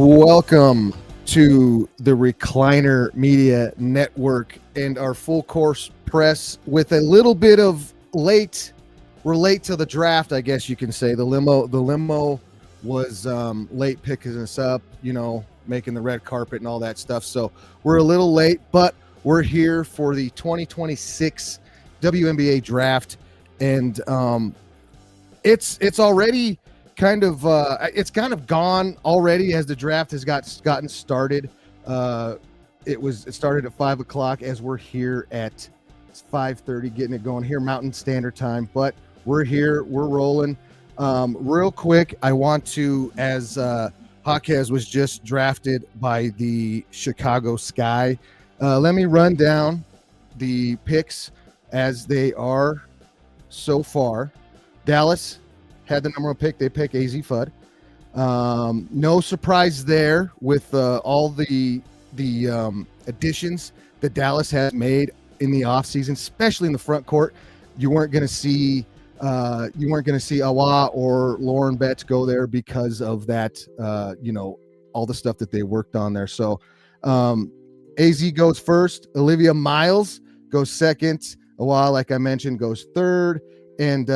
Welcome to the Recliner Media Network and our full course press with a little bit of late. We're late to the draft, I guess you can say. The limo was late picking us up, making the red carpet and all that stuff. So we're a little late, but we're here for the 2026 WNBA draft, and it's already it's kind of gone already as the draft has gotten started. It started at 5:00 as we're here at 5:30, getting it going here Mountain Standard Time. But we're here, we're rolling. Real quick, I want to, as Jaquez was just drafted by the Chicago Sky. Let me run down the picks as they are so far. Dallas had the number one pick. They pick AZ Fudd. No surprise there with all the additions that Dallas has made in the offseason, especially in the front court. You weren't going to see Awa or Lauren Betts go there because of that. All the stuff that they worked on there. So AZ goes first. Olivia Miles goes second. Awa, like I mentioned, goes third, and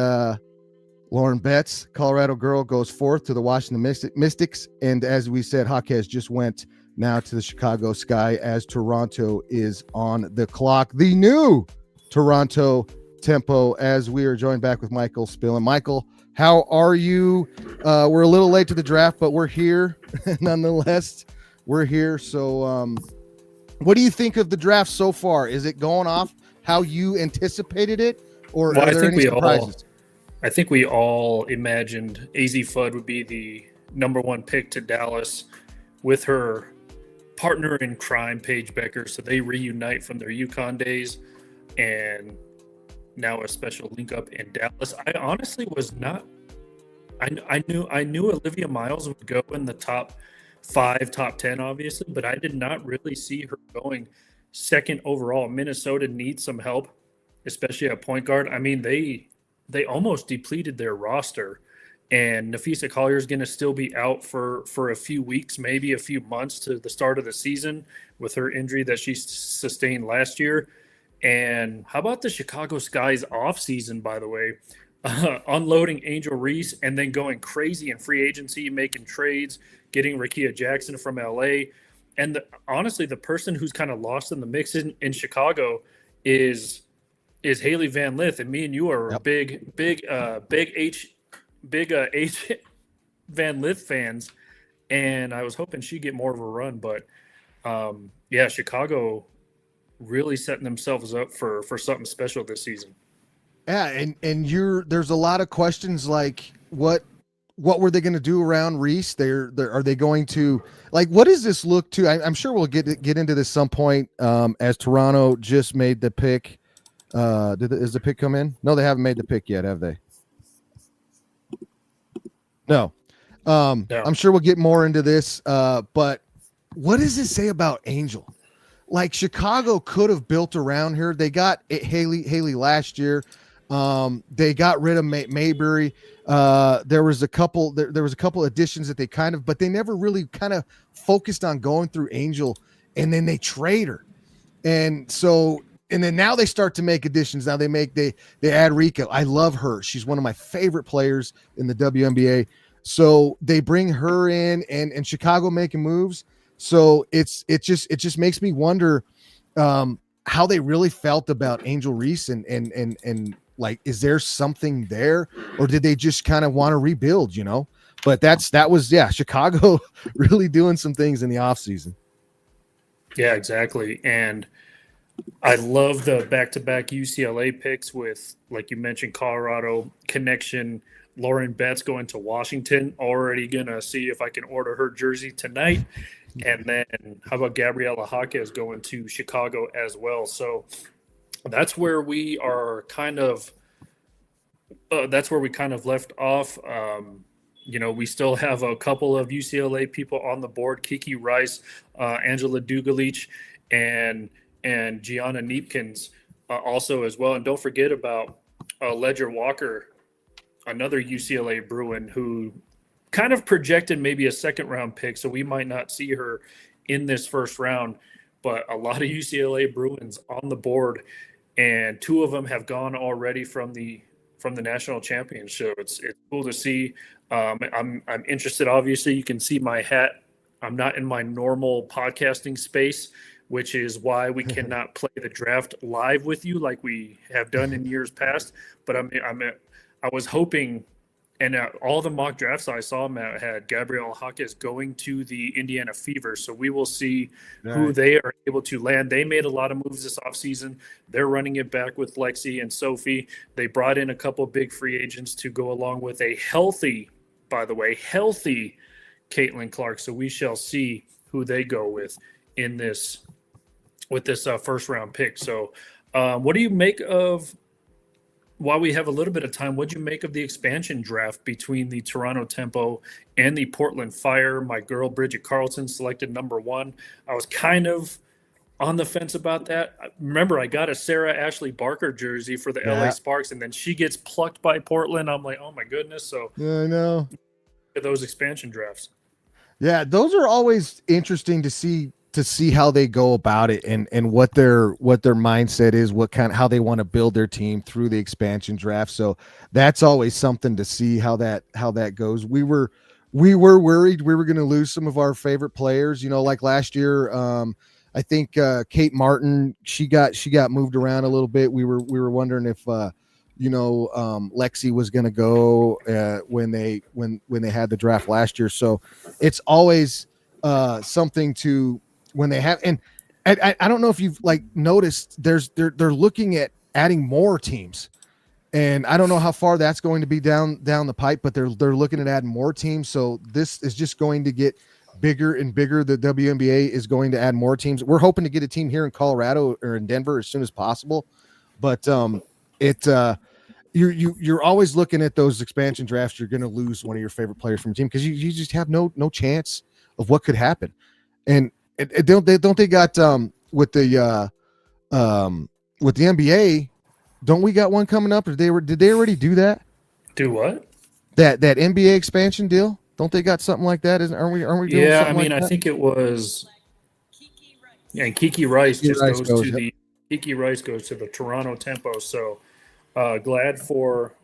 Lauren Betts, Colorado girl, goes fourth to the Washington Mystics. And as we said, Jaquez just went now to the Chicago Sky as Toronto is on the clock. The new Toronto Tempo, as we are joined back with Michael Spillane. Michael, how are you? We're a little late to the draft, but we're here nonetheless. We're here. So what do you think of the draft so far? Is it going off how you anticipated it, or are there any surprises? I think we all imagined AZ Fudd would be the number one pick to Dallas with her partner in crime, Paige Becker. So they reunite from their UConn days, and now a special link up in Dallas. I honestly was not. I knew Olivia Miles would go in the top 5, top 10, obviously, but I did not really see her going second overall. Minnesota needs some help, especially at point guard. I mean, they almost depleted their roster, and Nafisa Collier is going to still be out for a few weeks, maybe a few months to the start of the season with her injury that she sustained last year. And how about the Chicago Sky's offseason, by the way? Unloading Angel Reese and then going crazy in free agency, making trades, getting Rakia Jackson from LA. And honestly, the person who's kind of lost in the mix in Chicago is Haley Van Lith, and me and you are big H Van Lith fans, and I was hoping she'd get more of a run, but Chicago really setting themselves up for something special this season. Yeah, and there's a lot of questions like what were they going to do around Reese? Are they going to, like, what does this look to? I'm sure we'll get into this some point as Toronto just made the pick. Is the pick come in? No, they haven't made the pick yet, have they? No. No. I'm sure we'll get more into this. But what does it say about Angel? Like, Chicago could have built around her. They got Haley last year. They got rid of Mayberry. There was a couple additions that but they never really kind of focused on going through Angel, and then they trade her. And then now they start to make additions. Now they add Rika. I love her. She's one of my favorite players in the WNBA. So they bring her in, and Chicago making moves. So it just makes me wonder how they really felt about Angel Reese and like, is there something there, or did they just kind of want to rebuild, But that was Chicago really doing some things in the offseason. Yeah, exactly. And I love the back-to-back UCLA picks with, like you mentioned, Colorado connection. Lauren Betts going to Washington. Already going to see if I can order her jersey tonight. And then how about Gabriela Jaquez going to Chicago as well? So that's where we are kind of left off. We still have a couple of UCLA people on the board: Kiki Rice, Angela Dugalich, and Gianna Neepkins also as well. And don't forget about Ledger Walker, another UCLA Bruin who kind of projected maybe a second round pick, so we might not see her in this first round. But a lot of UCLA Bruins on the board, and two of them have gone already from the national championship. It's cool to see. I'm interested. Obviously, you can see my hat. I'm not in my normal podcasting space, which is why we cannot play the draft live with you like we have done in years past. But I was hoping, and all the mock drafts I saw, Matt, had Gabriel Jaquez going to the Indiana Fever. So we will see who they are able to land. They made a lot of moves this offseason. They're running it back with Lexi and Sophie. They brought in a couple big free agents to go along with a healthy, by the way, healthy Caitlin Clark. So we shall see who they go with in this first round pick. So what do you make of, while we have a little bit of time, what do you make of the expansion draft between the Toronto Tempo and the Portland Fire? My girl Bridget Carlson selected number 1. I was kind of on the fence about that. Remember, I got a Sarah Ashley Barker jersey for the LA Sparks, and then she gets plucked by Portland. I'm like, oh my goodness. So I know those expansion drafts. Yeah, those are always interesting to see how they go about it and what their mindset is, how they want to build their team through the expansion draft. So that's always something to see how that goes. We were worried we were going to lose some of our favorite players, like last year. I think Kate Martin, she got moved around a little bit. We were wondering if Lexi was going to go when they had the draft last year. So it's always something to, when they have, and I don't know if you've noticed, they're looking at adding more teams, and I don't know how far that's going to be down the pipe, but they're looking at adding more teams. So this is just going to get bigger and bigger. The WNBA is going to add more teams. We're hoping to get a team here in Colorado or in Denver as soon as possible, but you're always looking at those expansion drafts. You're going to lose one of your favorite players from a team because you just have no chance of what could happen. And don't they got with the NBA? Don't we got one coming up? Or did they already do that? Do what? That NBA expansion deal? Don't they got something like that? Aren't we doing Yeah, something I think it was. Yeah, and Kiki Rice goes to the Toronto Tempo. So glad for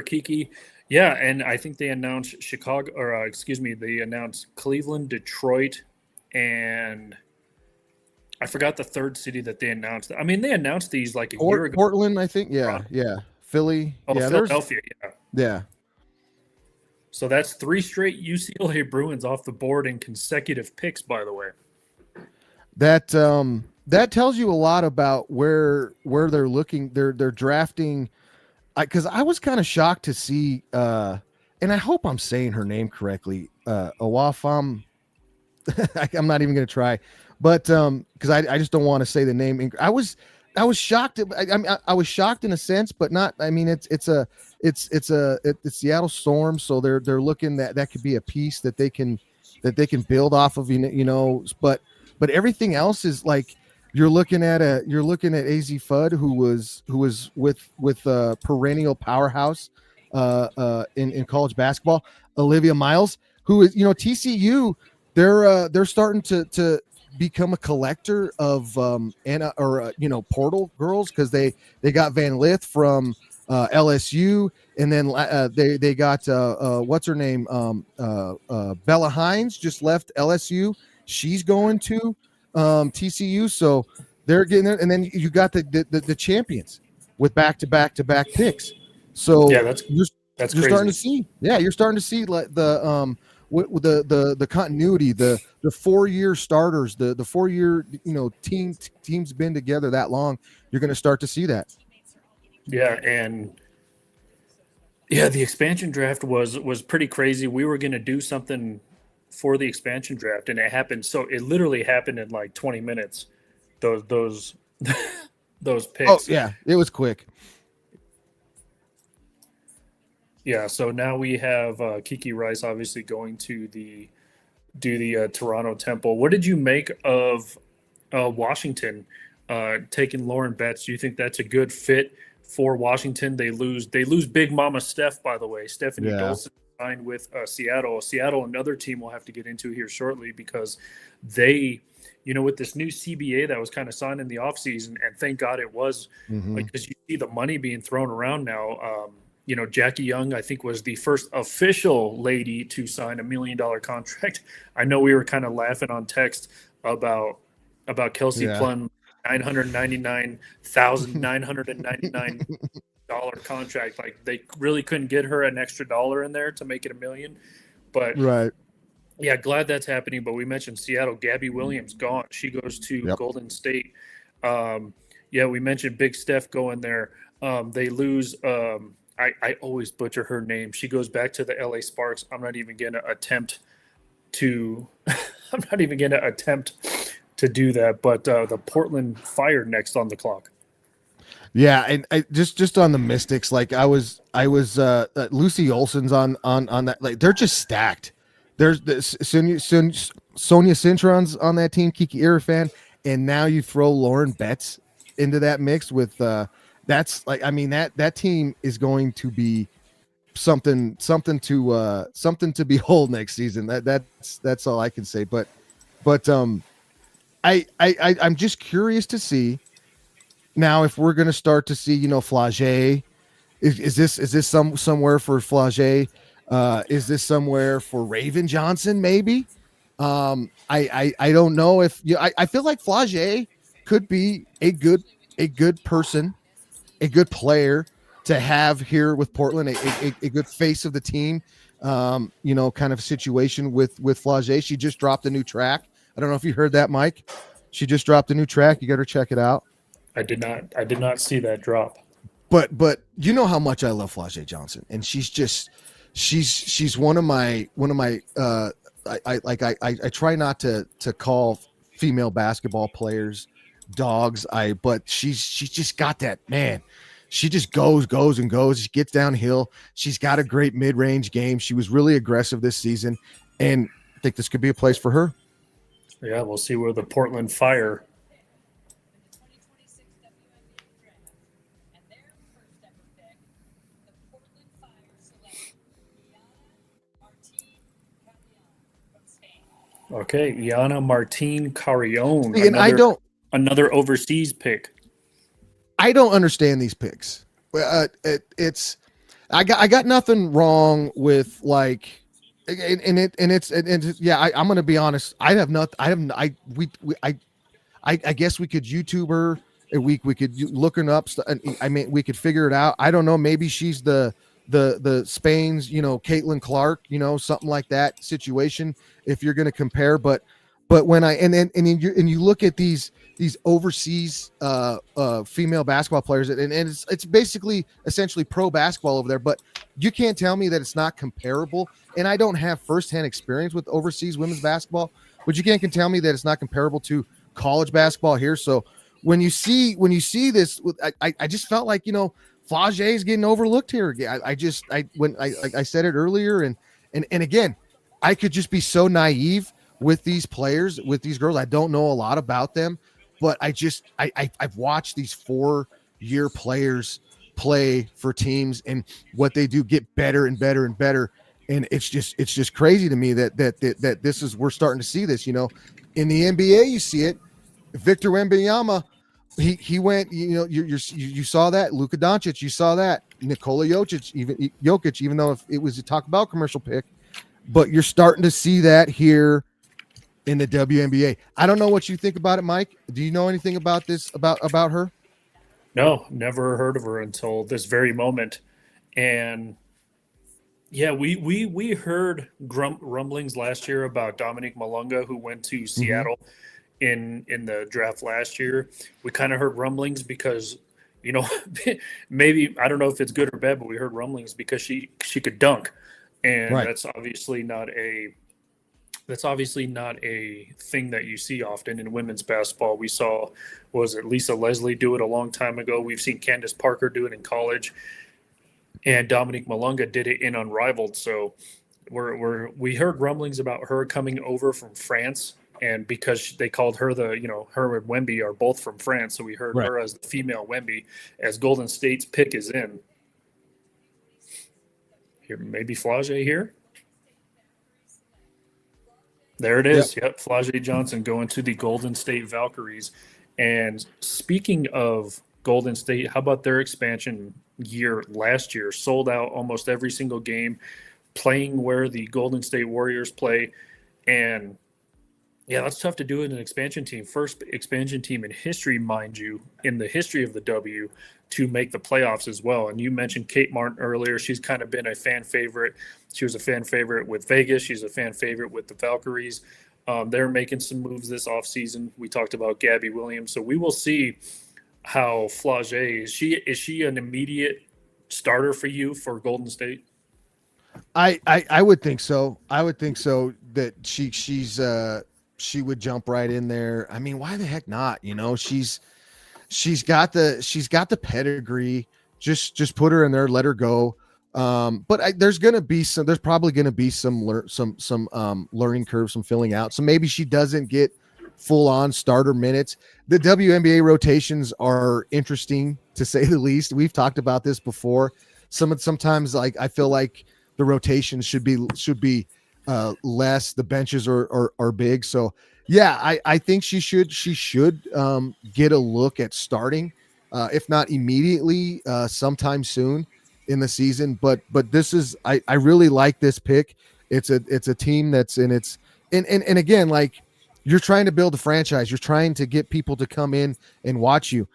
Kiki. Yeah, and I think they announced they announced Cleveland, Detroit, and I forgot the third city that they announced. I mean, they announced these like a year ago. Portland, I think. Yeah. Philly. Oh, yeah, Philadelphia. Yeah. So that's 3 straight UCLA Bruins off the board in consecutive picks, by the way. That tells you a lot about where they're looking. They're drafting. Because I was kind of shocked to see, and I hope I'm saying her name correctly, Owafam. I'm not even going to try, but because I just don't want to say the name. I was shocked. I was shocked in a sense, but not. I mean, it's Seattle Storm, so they're looking that could be a piece that they can build off of. But everything else is like. You're looking at AZ Fudd, who was with a perennial powerhouse in college basketball. Olivia Miles, who is TCU, they're starting to become a collector of portal girls, because they got Van Lith from LSU, and then they got what's her name, Bella Hines just left LSU. She's going to TCU, so they're getting there, and then you got the champions with back-to-back picks. So yeah, that's you're crazy. starting to see, you're starting to see like the continuity, the 4-year starters, the 4-year teams been together that long. You're going to start to see that. Yeah, and the expansion draft was pretty crazy. We were going to do something for the expansion draft, and it literally happened in like 20 minutes. Those picks. Oh yeah, it was quick. Yeah, so now we have Kiki Rice obviously going to the Toronto Temple. What did you make of Washington taking Lauren Betts? Do you think that's a good fit for Washington? They lose Big Mama Steph, by the way. Stephanie Dolson signed with Seattle. Seattle, another team we'll have to get into here shortly because they, with this new CBA that was kind of signed in the offseason, and thank God it was, because you see the money being thrown around now. Jackie Young, I think, was the first official lady to sign $1 million contract. I know we were kind of laughing on text about Kelsey Plum, $999,999 contract. Like, they really couldn't get her an extra dollar in there to make it $1 million. But right. Yeah, glad that's happening. But we mentioned Seattle. Gabby Williams gone. She goes to Golden State. We mentioned Big Steph going there. They lose. I always butcher her name. She goes back to the LA Sparks. I'm not even going to attempt to. I'm not even going to attempt to do that. But the Portland Fire next on the clock. Yeah, and I just on the Mystics, like I was Lucy Olson's on that. Like, they're just stacked. There's Sonia Cintron's on that team, Kiki Irfan, and now you throw Lauren Betts into that mix with that's like, I mean, that team is going to be something to behold next season. That's all I can say. But I'm just curious to see now if we're going to start to see, Flagey. Is this somewhere for Flagey? Is this somewhere for Raven Johnson? Maybe. I don't know if I feel like Flagey could be a good person, a good player to have here with Portland, a good face of the team. Kind of situation with Flagey. She just dropped a new track. I don't know if you heard that, Mike. She just dropped a new track. You got to check it out. I did not see that drop. But you know how much I love Flagey Johnson, and she's one of my I try not to call female basketball players dogs. But she's just got that, man. She just goes and goes. She gets downhill. She's got a great mid-range game. She was really aggressive this season, and I think this could be a place for her. Yeah, we'll see where the Portland Fire. Okay, Iana Martin Carrion. And another overseas pick. I don't understand these picks. I got nothing wrong with, like, I'm going to be honest. I guess we could YouTube her. We could look her up. I mean, we could figure it out. I don't know. Maybe she's the Spain's, Caitlin Clark, something like that situation. If you're going to compare, but when you look at these overseas female basketball players, and it's basically essentially pro basketball over there, but you can't tell me that it's not comparable. And I don't have firsthand experience with overseas women's basketball, but you can't tell me that it's not comparable to college basketball here. So when you see this, I just felt like, Flagey is getting overlooked here. I said it earlier, and again, I could just be so naive with these players, with these girls. I don't know a lot about them, but I've watched these 4-year players play for teams, and what they do get better and better and better. And it's just crazy to me that this is, we're starting to see this, in the NBA. You see it. Victor Wembanyama, he went, you saw that. Luka Doncic, you saw that. Nikola Jokic, even though if it was a Taco Bell commercial pick, but you're starting to see that here in the WNBA. I don't know what you think about it, Mike. Do you know anything about this, about her? No, never heard of her until this very moment. And yeah, we heard rumblings last year about Dominique Malunga, who went to Seattle in the draft last year. We kind of heard rumblings because, maybe, I don't know if it's good or bad, but we heard rumblings because she could dunk. And right. That's obviously not a thing that you see often in women's basketball. We saw, Lisa Leslie do it a long time ago. We've seen Candace Parker do it in college, and Dominique Malunga did it in Unrivaled. So we heard rumblings about her coming over from France, and because they called her her and Wemby are both from France, so we heard her as the female Wemby, as Golden State's pick is in. Here, maybe Flage here. There it Yep. is. Yep, Flage Johnson going to the Golden State Valkyries. And speaking of Golden State, how about their expansion year last year? Sold out almost every single game, playing where the Golden State Warriors play. And yeah, that's tough to do in an expansion team. First expansion team in history, mind you, in the history of the W to make the playoffs as well. And you mentioned Kate Martin earlier. She's kind of been a fan favorite. She was a fan favorite with Vegas. She's a fan favorite with the Valkyries. They're making some moves this offseason. We talked about Gabby Williams. So we will see how Flage is. She an immediate starter for you for Golden State? I would think so. I would think so that she would jump right in there. I mean, why the heck not? You know, she's got the pedigree. Just put her in there, let her go. But there's probably gonna be some learning curve, some filling out. So maybe she doesn't get full on starter minutes. The WNBA rotations are interesting to say the least. We've talked about this before. Sometimes like I feel like the rotations should be less. The benches are big. So yeah, I think she should get a look at starting, if not immediately, sometime soon in the season. But this is I really like this pick. It's a team that's in its and again, like, you're trying to build a franchise. You're trying to get people to come in and watch you.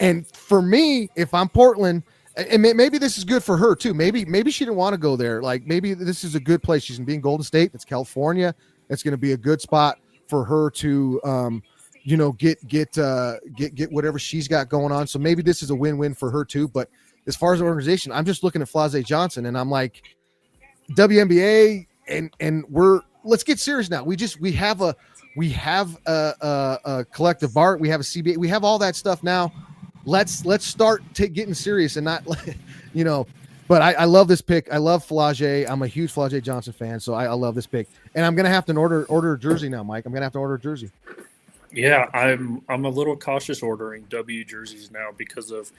And for me, if I'm Portland, and maybe this is good for her too. Maybe she didn't want to go there. Like, maybe this is a good place. She's going to be in Golden State. It's California. It's going to be a good spot for her to, get whatever she's got going on. So maybe this is a win-win for her too. But as far as the organization, I'm just looking at Flage Johnson, and I'm like, WNBA, and let's get serious now. We have a collective bar. We have a CBA. We have all that stuff now. Let's start getting serious and not, but I love this pick. I love Flage. I'm a huge Flage Johnson fan, so I love this pick. And I'm gonna have to order a jersey now, Mike. I'm gonna have to order a jersey. Yeah, I'm a little cautious ordering W jerseys now because don't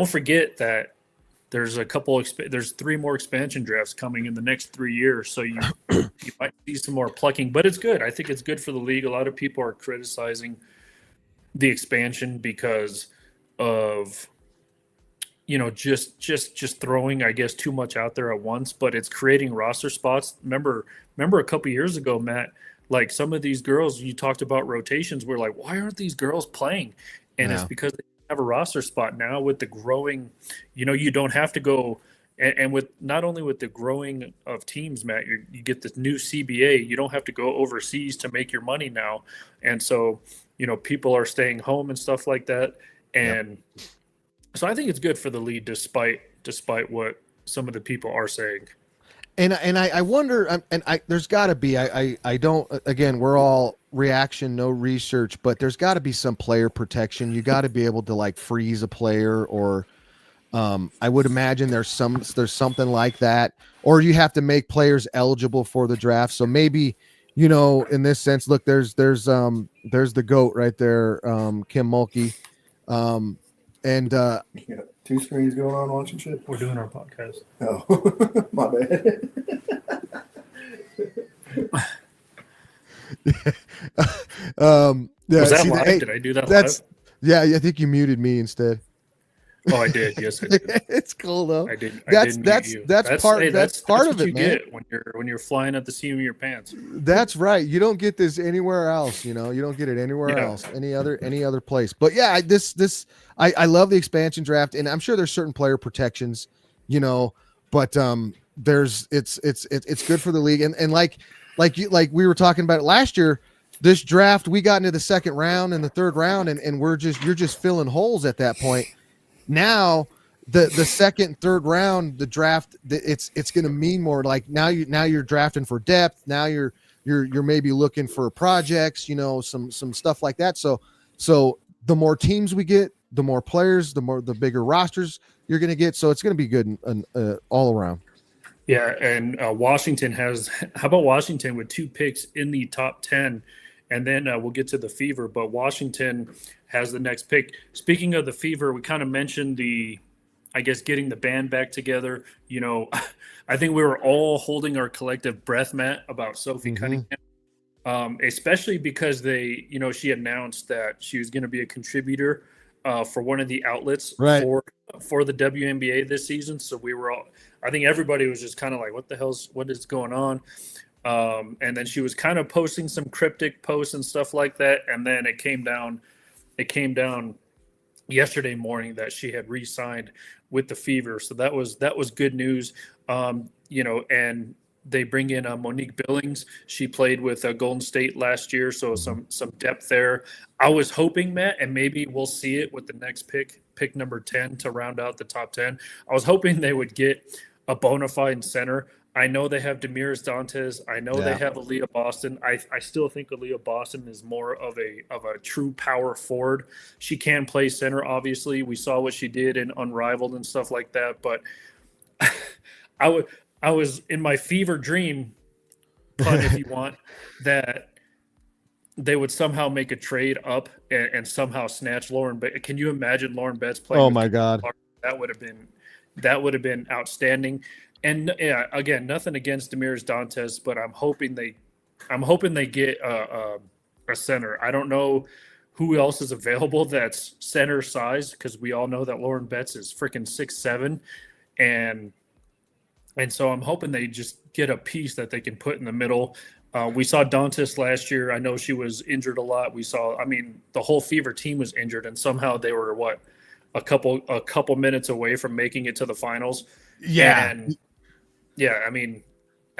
forget that there's there's 3 more expansion drafts coming in the next 3 years, so you might see some more plucking, but it's good. I think it's good for the league. A lot of people are criticizing the expansion because of just throwing, I guess, too much out there at once, but it's creating roster spots. Remember a couple years ago, Matt, like some of these girls, you talked about rotations, we're like, why aren't these girls playing? And It's because they have a roster spot now with the growing, you don't have to go and with not only with the growing of teams, Matt, you get this new CBA, you don't have to go overseas to make your money now. And so, people are staying home and stuff like that. And so I think it's good for the league despite what some of the people are saying. And I wonder, there's got to be, I don't, again, we're all reaction, no research, but there's got to be some player protection. You got to be able to like freeze a player, or I would imagine there's something like that, or you have to make players eligible for the draft. So maybe, in this sense, look, there's the GOAT right there, Kim Mulkey. And you got 2 screens going on watching shit. We're doing our podcast. Oh, my bad. Was that live? Did I do that live? Yeah, I think you muted me instead. Oh, I did. Yes, I did. It's cool though. I did. That's part of it, you man. Get when you're flying at the seam of your pants. That's right. You don't get this anywhere else. You don't get it anywhere else, any other place. But yeah, I love the expansion draft, and I'm sure there's certain player protections, but it's good for the league, and like we were talking about it last year. This draft, we got into the second round and the third round, and you're just filling holes at that point. Now the second, third round, the draft, it's going to mean more. Like now you're drafting for depth. Now you're maybe looking for projects, some stuff like that. So the more teams we get, the more players, the bigger rosters you're going to get. So it's going to be good all around. Yeah, and Washington how about Washington with 2 picks in the top 10, and then we'll get to the Fever, but Washington has the next pick. Speaking of the Fever, we kind of mentioned the I guess getting the band back together. I think we were all holding our collective breath, Matt, about Sophie Cunningham. Especially because she announced that she was going to be a contributor for one of the outlets Right. for the WNBA this season. So I think everybody was just kind of like, what is going on? And then she was kind of posting some cryptic posts and stuff like that. And then it came down yesterday morning that she had re-signed with the Fever. So that was good news. And they bring in Monique Billings. She played with Golden State last year, so some depth there. I was hoping, Matt, and maybe we'll see it with the next pick number 10 to round out the top 10. I was hoping they would get a bona fide center. I know they have Demiris Dantes. I know they have Aaliyah Boston. I still think Aaliyah Boston is more of a true power forward. She can play center, obviously. We saw what she did in Unrivaled and stuff like that. But I was in my fever dream, pun if you want, that they would somehow make a trade up and somehow snatch Lauren. But can you imagine Lauren Betts playing? Oh my God, that would have been outstanding. And yeah, again, nothing against Demiris Dantes, but I'm hoping they get a center. I don't know who else is available that's center size, because we all know that Lauren Betts is freaking 6'7", and so I'm hoping they just get a piece that they can put in the middle. We saw Dantes last year. I know she was injured a lot. The whole Fever team was injured, and somehow they were a couple minutes away from making it to the finals. Yeah. And yeah,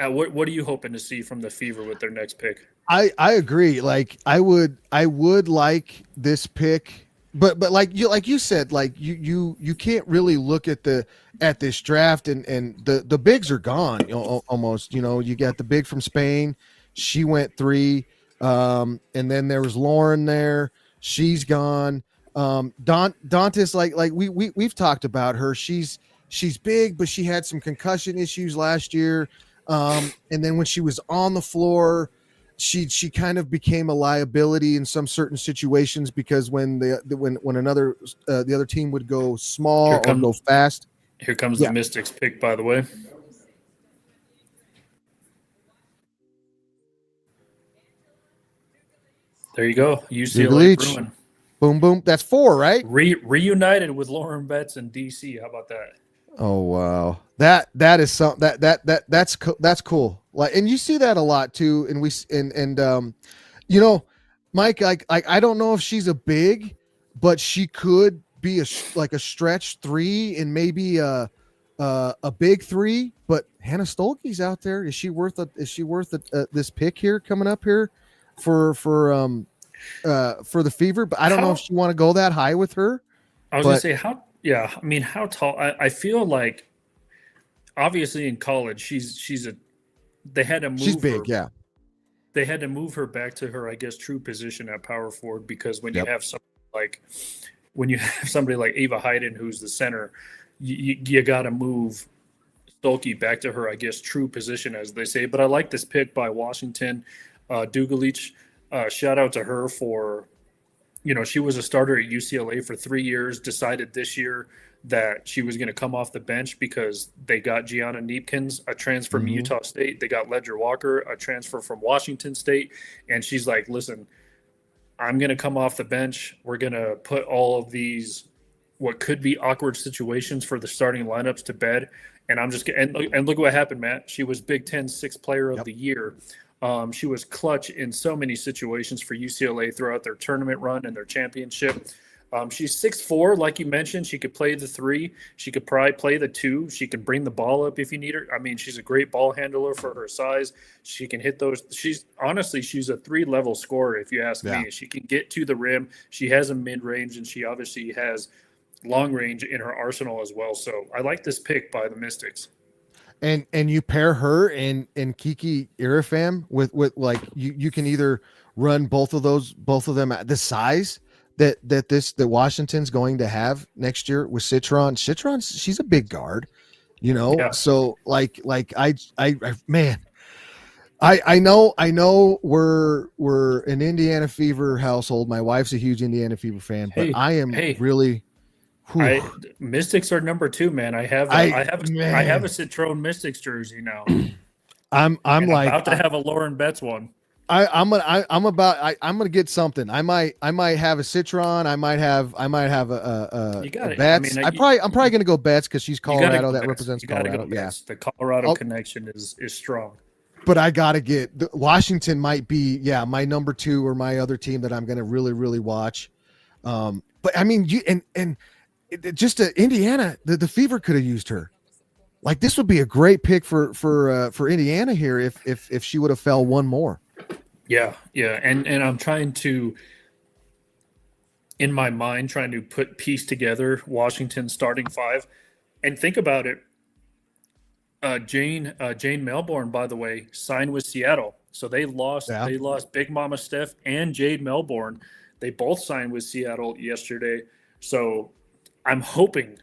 what are you hoping to see from the Fever with their next pick? I agree. Like I would like this pick, but like you said, like you can't really look at this draft and the bigs are gone, almost. You got the big from Spain, she went 3, and then there was Lauren there, she's gone. Dantes, like we've talked about her. She's big, but she had some concussion issues last year. And then when she was on the floor, she kind of became a liability in some certain situations, because when the other team would go small or go fast. Here comes the Mystics pick, by the way. There you go. UCLA Bruin. Boom, boom. That's 4, right? Reunited with Lauren Betts in DC. How about that? Oh wow, that is something that's cool. Like, and you see that a lot too. And Mike, I don't know if she's a big, but she could be a stretch 3 and maybe a big 3. But Hannah Stolke's out there. Is she worth this pick here coming up here for the Fever? But I don't know if you want to go that high with her. I was gonna say how. Yeah, how tall? I feel like, obviously in college, they had to move. She's big, her, They had to move her back to her, I guess, true position at power forward, because when you have somebody like Ava Hayden, who's the center, you got to move Stolke back to her, I guess, true position, as they say. But I like this pick by Washington. Dugalich, shout out to her for. She was a starter at UCLA for 3 years, decided this year that she was going to come off the bench because they got Gianna Neepkins, a transfer from Utah State. They got Ledger Walker, a transfer from Washington State. And she's like, listen, I'm going to come off the bench. We're going to put all of these what could be awkward situations for the starting lineups to bed. And and look what happened, Matt. She was Big Ten Sixth Player of the Year. She was clutch in so many situations for UCLA throughout their tournament run and their championship. She's 6'4", like you mentioned. She could play the 3. She could probably play the 2. She can bring the ball up if you need her. She's a great ball handler for her size. She can hit those. She's a 3-level scorer, if you ask me. She can get to the rim. She has a mid-range, and she obviously has long range in her arsenal as well. So I like this pick by the Mystics. And you pair her and Kiki Irifam with like you can either run both of them at the size that Washington's going to have next year with Citron. She's a big guard, So I know we're an Indiana Fever household. My wife's a huge Indiana Fever fan, but I am really Whew. Mystics are number 2, man. I have Man. a Citroen Mystics jersey now. I'm And I'm like about to have a Lauren Betts one. I'm gonna get something. I might have a Citron. I might have You a got it. I Betts. mean, I'm probably gonna go Betts because she's you got to Colorado. go That Betts. represents You got to Colorado. go Yeah. Betts. The Colorado I'll- connection is strong. but I gotta get Washington might be my number 2 or my other team that I'm gonna really watch. But I mean, just Indiana, the Fever could have used her. Like this would be a great pick for Indiana here if she would have fell one more. Yeah, and I'm trying to, in my mind, trying to piece together Washington's starting 5, and think about it. Jane Melbourne, by the way, signed with Seattle, so they lost Big Mama Steph and Jade Melbourne. They both signed with Seattle yesterday, so I'm hoping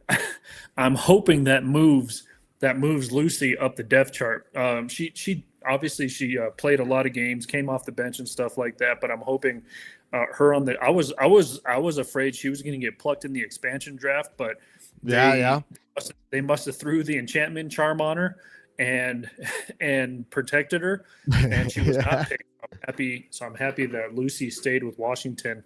that moves Lucy up the depth chart. She obviously she played a lot of games, came off the bench and stuff like that. But I'm hoping her on the. I was afraid she was going to get plucked in the expansion draft, but they must have threw the enchantment charm on her and protected her, and she was not picked. I'm happy that Lucy stayed with Washington.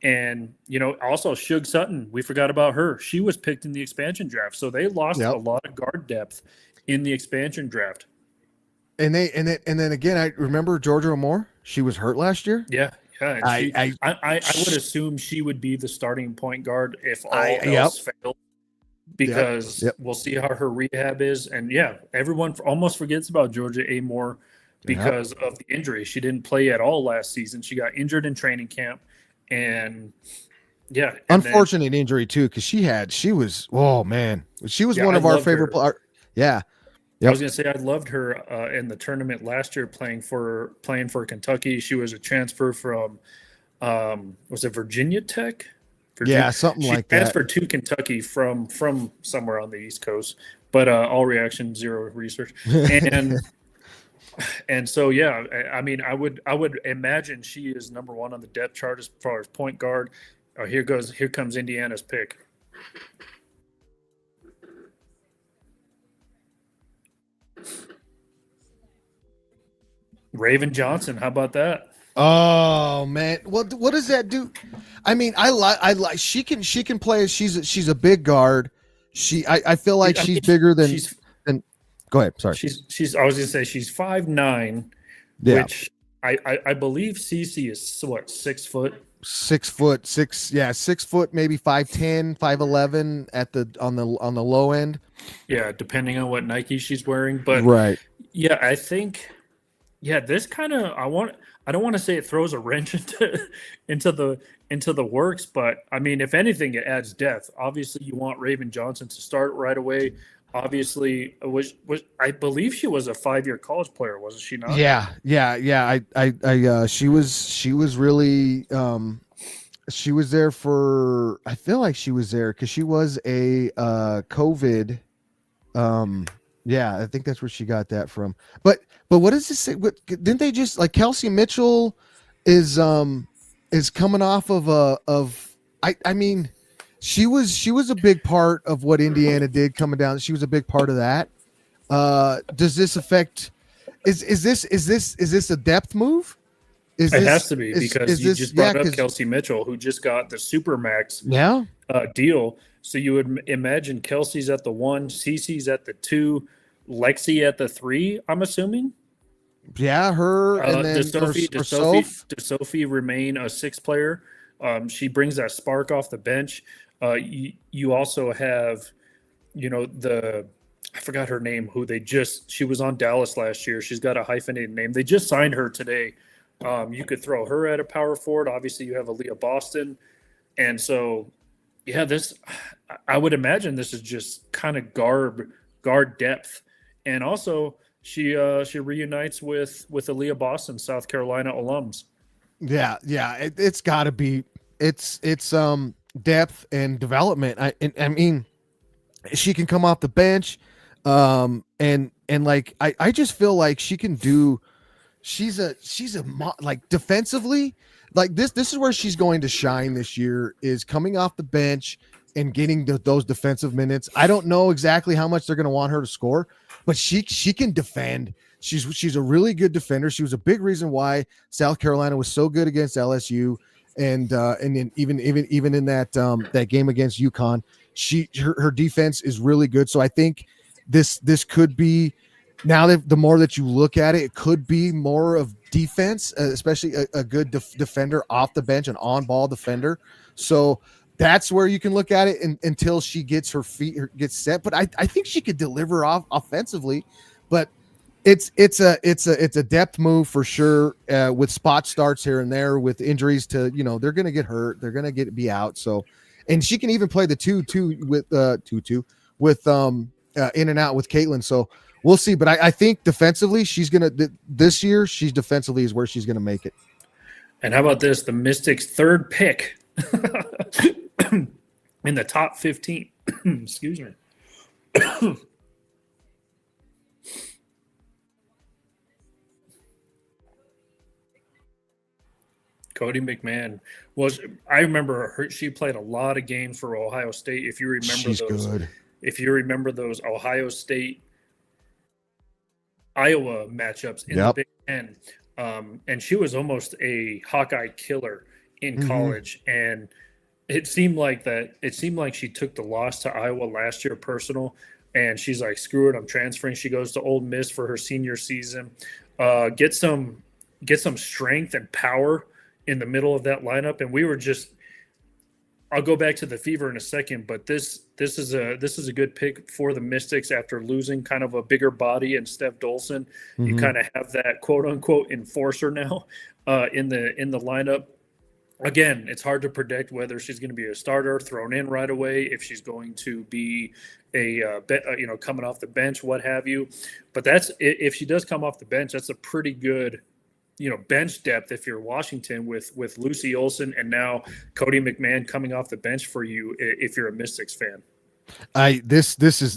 And, also Suge Sutton, we forgot about her. She was picked in the expansion draft. So they lost a lot of guard depth in the expansion draft. And then again, I remember Georgia O'Moore. She was hurt last year. Yeah. I would assume she would be the starting point guard if all else failed, because we'll see how her rehab is. And everyone almost forgets about Georgia O'Moore because of the injury. She didn't play at all last season. She got injured in training camp. And unfortunate injury too, because she was one of our favorite players. Yeah. Yep. I was gonna say I loved her in the tournament last year playing for Kentucky. She was a transfer from was it Virginia Tech? Something like that. She transferred to Kentucky from somewhere on the East Coast, but all reaction, zero research. And so, I mean, I would imagine she is number 1 on the depth chart as far as point guard. Here comes Indiana's pick. Raven Johnson, how about that? Oh man, what does that do? I mean, I like she can play. She's a big guard. I feel like she's bigger than. Go ahead. Sorry. I was gonna say she's 5'9", which I believe Cece is what, 6 foot? 6 foot, 6 foot, maybe 5'10", 5'11" on the low end. Yeah, depending on what Nike she's wearing. But yeah, I think this kind of I don't want to say it throws a wrench into the works, but I mean, if anything, it adds depth. Obviously, you want Raven Johnson to start right away. Obviously, I believe she was a 5-year college player, wasn't she not? Yeah. She was really she was there for. I feel like she was there because she was a COVID. I think that's where she got that from. But what does this say? Didn't they just like Kelsey Mitchell is coming off of I mean. She was a big part of what Indiana did coming down. She was a big part of that. Does this affect? Is this a depth move? It has to be because you just brought up Kelsey Mitchell, who just got the Supermax deal. So you would imagine Kelsey's at the 1, Cece's at the 2, Lexi at the 3. I'm assuming. Yeah, her and then Sophie remain a 6 player. She brings that spark off the bench. You also have, I forgot her name, she was on Dallas last year. She's got a hyphenated name. They just signed her today. You could throw her at a power forward. Obviously, you have Aaliyah Boston. And so, I would imagine this is just kind of guard depth. And also, she reunites with Aaliyah Boston, South Carolina alums. Yeah. It's got to be. It's depth and development. I mean, she can come off the bench, and like I just feel like she can do. She's like defensively, like this is where she's going to shine this year, is coming off the bench and getting those defensive minutes. I don't know exactly how much they're going to want her to score, but she can defend. She's a really good defender. She was a big reason why South Carolina was so good against LSU, and then even in that game against UConn, her defense is really good. So I think this could be, now that the more that you look at it, it could be more of defense, especially a good defender off the bench, an on-ball defender. So that's where you can look at it until she gets her feet gets set. But I think she could deliver offensively, but it's a depth move for sure, with spot starts here and there, with injuries to, they're going to get hurt, they're going to be out. So, and she can even play the two with with in and out with Caitlin. So we'll see. But I think defensively, she's going to this year. She's defensively is where she's going to make it. And how about this? The Mystics' third pick in the top 15. Excuse me. Cody McMahon I remember her, she played a lot of games for Ohio State. If you remember if you remember those Ohio State Iowa matchups in the Big Ten, and she was almost a Hawkeye killer in college. And it seemed like she took the loss to Iowa last year personal, and she's like, screw it, I'm transferring. She goes to Ole Miss for her senior season, get some strength and power in the middle of that lineup. And we were just, I'll go back to the Fever in a second, but this is a good pick for the Mystics after losing kind of a bigger body in Steph Dolson. You kind of have that quote unquote enforcer now in the lineup. Again, it's hard to predict whether she's going to be a starter thrown in right away, if she's going to be coming off the bench, what have you. But if she does come off the bench, that's a pretty good, bench depth if you're Washington, with Lucy Olson and now Cody McMahon coming off the bench for you if you're a Mystics fan. The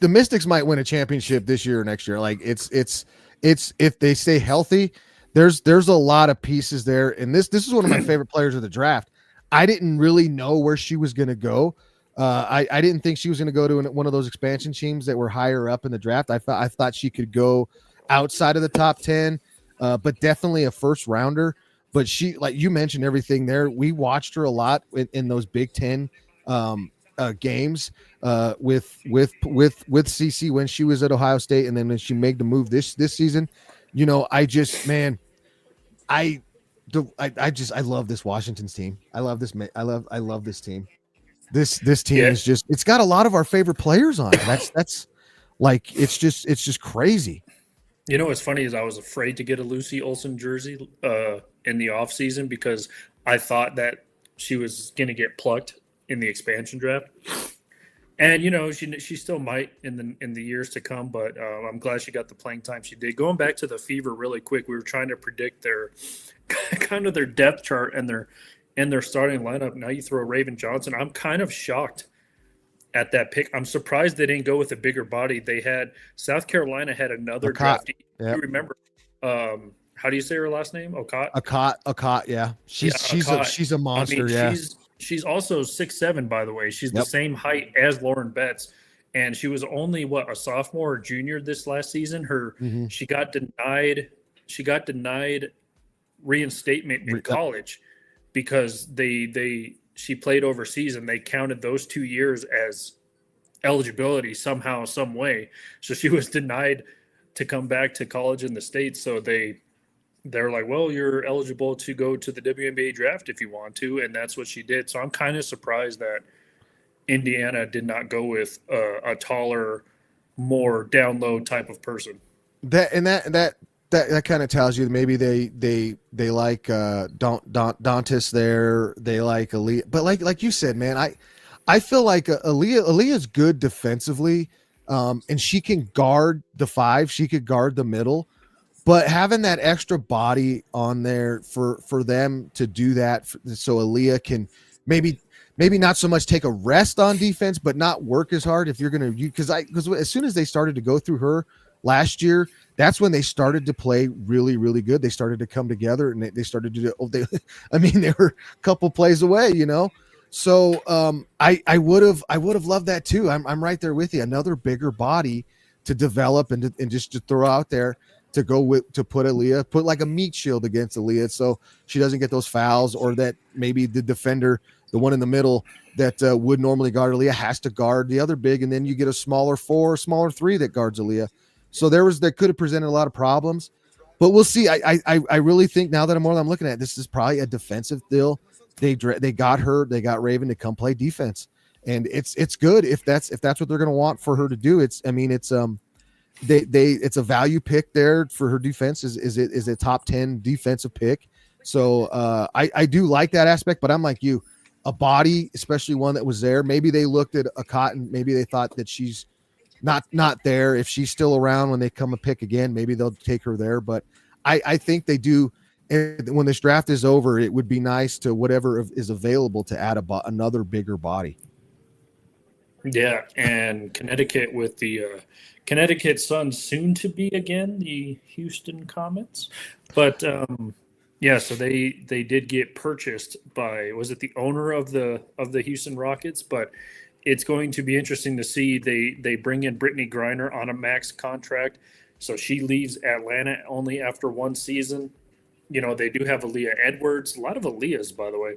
Mystics might win a championship this year or next year. Like it's if they stay healthy, there's a lot of pieces there. And this is one of my favorite players of the draft. I didn't really know where she was going to go. I didn't think she was going to go to one of those expansion teams that were higher up in the draft. I thought she could go outside of the top 10. But definitely a first rounder. But she, like you mentioned, everything there. We watched her a lot in those Big Ten games with CC when she was at Ohio State, and then when she made the move this season. I love this Washington's team. I love this team. This team is just, it's got a lot of our favorite players on it. That's like, it's just crazy. What's funny is I was afraid to get a Lucy Olson jersey in the offseason because I thought that she was going to get plucked in the expansion draft. And, she still might in the years to come, but I'm glad she got the playing time she did. Going back to the Fever really quick, we were trying to predict their kind of their depth chart and their starting lineup. Now you throw Raven Johnson. I'm kind of shocked at that pick. I'm surprised they didn't go with a bigger body. They had South Carolina had another draftee. Yep. You remember how do you say her last name? Okot, yeah. She's a monster. I mean, she's also 6'7", by the way. She's the same height as Lauren Betts, and she was only a sophomore or junior this last season. She got denied reinstatement in college because she played overseas, and they counted those 2 years as eligibility somehow, some way. So she was denied to come back to college in the States. So they're like, well, you're eligible to go to the WNBA draft if you want to. And that's what she did. So I'm kind of surprised that Indiana did not go with a taller, more down low type of person. That kind of tells you that maybe they like Dantas there. They like Aaliyah, but like you said, man, I feel like Aaliyah's good defensively, and she can guard the 5. She could guard the middle, but having that extra body on there for them to do that, so Aaliyah can maybe not so much take a rest on defense, but not work as hard. If you're gonna, because as soon as they started to go through her last year, that's when they started to play really, really good. They started to come together, and they started to do. They were a couple plays away, So I would have loved that too. I'm right there with you. Another bigger body to develop and just to throw out there to go with to put Aaliyah, put like a meat shield against Aaliyah so she doesn't get those fouls, or that maybe the defender, the one in the middle that would normally guard Aaliyah, has to guard the other big, and then you get a smaller 4, smaller 3 that guards Aaliyah. So that could have presented a lot of problems, but we'll see. I really think now that I'm looking at it, this is probably a defensive deal. They got her, they got Raven to come play defense, and it's good if that's what they're going to want for her to do. It's it's a value pick there for her defense. Is a top 10 defensive pick. So I do like that aspect, but I'm like you, a body, especially one that was there. Maybe they looked at a Cotton. Maybe they thought that she's not there. If she's still around when they come a pick again, maybe they'll take her there. But I think they do. And when this draft is over, it would be nice to whatever is available to add another bigger body. Yeah, and Connecticut with the Connecticut Sun, soon to be again the Houston Comets, but yeah, so they did get purchased by, was it the owner of the Houston Rockets? But it's going to be interesting to see. They bring in Brittany Griner on a max contract, so she leaves Atlanta only after one season. You know, they do have Aaliyah Edwards, a lot of Aaliyahs, by the way,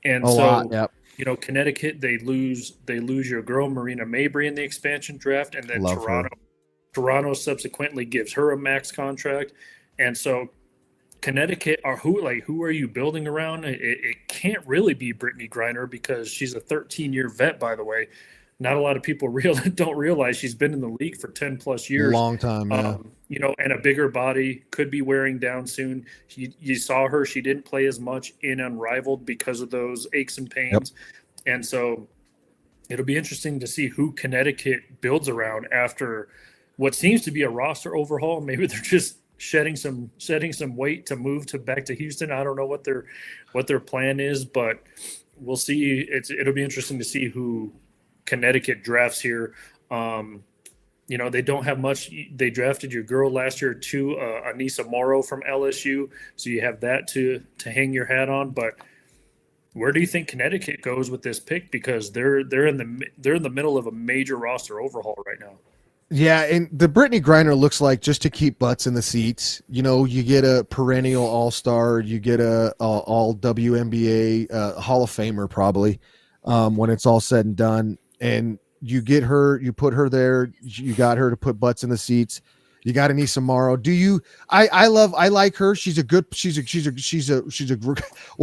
and Yep. You know, Connecticut, they lose your girl Marina Mabry in the expansion draft, and then Love her. Toronto subsequently gives her a max contract, and so Connecticut are who are you building around? It can't really be Brittany Griner because she's a 13-year vet, by the way. Not a lot of people don't realize she's been in the league for 10 plus years. Long time, yeah. You know, and a bigger body, could be wearing down soon. You saw her; she didn't play as much in Unrivaled because of those aches and pains, and so it'll be interesting to see who Connecticut builds around after what seems to be a roster overhaul. Maybe they're just shedding some weight to move back to Houston. I don't know what their plan is, but we'll see. It'll be interesting to see who Connecticut drafts here. You know, they don't have much. They drafted your girl last year too, Anissa Morrow from LSU, so you have that to hang your hat on. But where do you think Connecticut goes with this pick? Because they're in the middle of a major roster overhaul right now. Yeah, and the Brittany Griner looks like just to keep butts in the seats. You know, you get a perennial All-Star, you get a all WNBA Hall of Famer probably when it's all said and done, and you get her, you put her there, you got her to put butts in the seats. You got Anissa Morrow. I like her. She's a one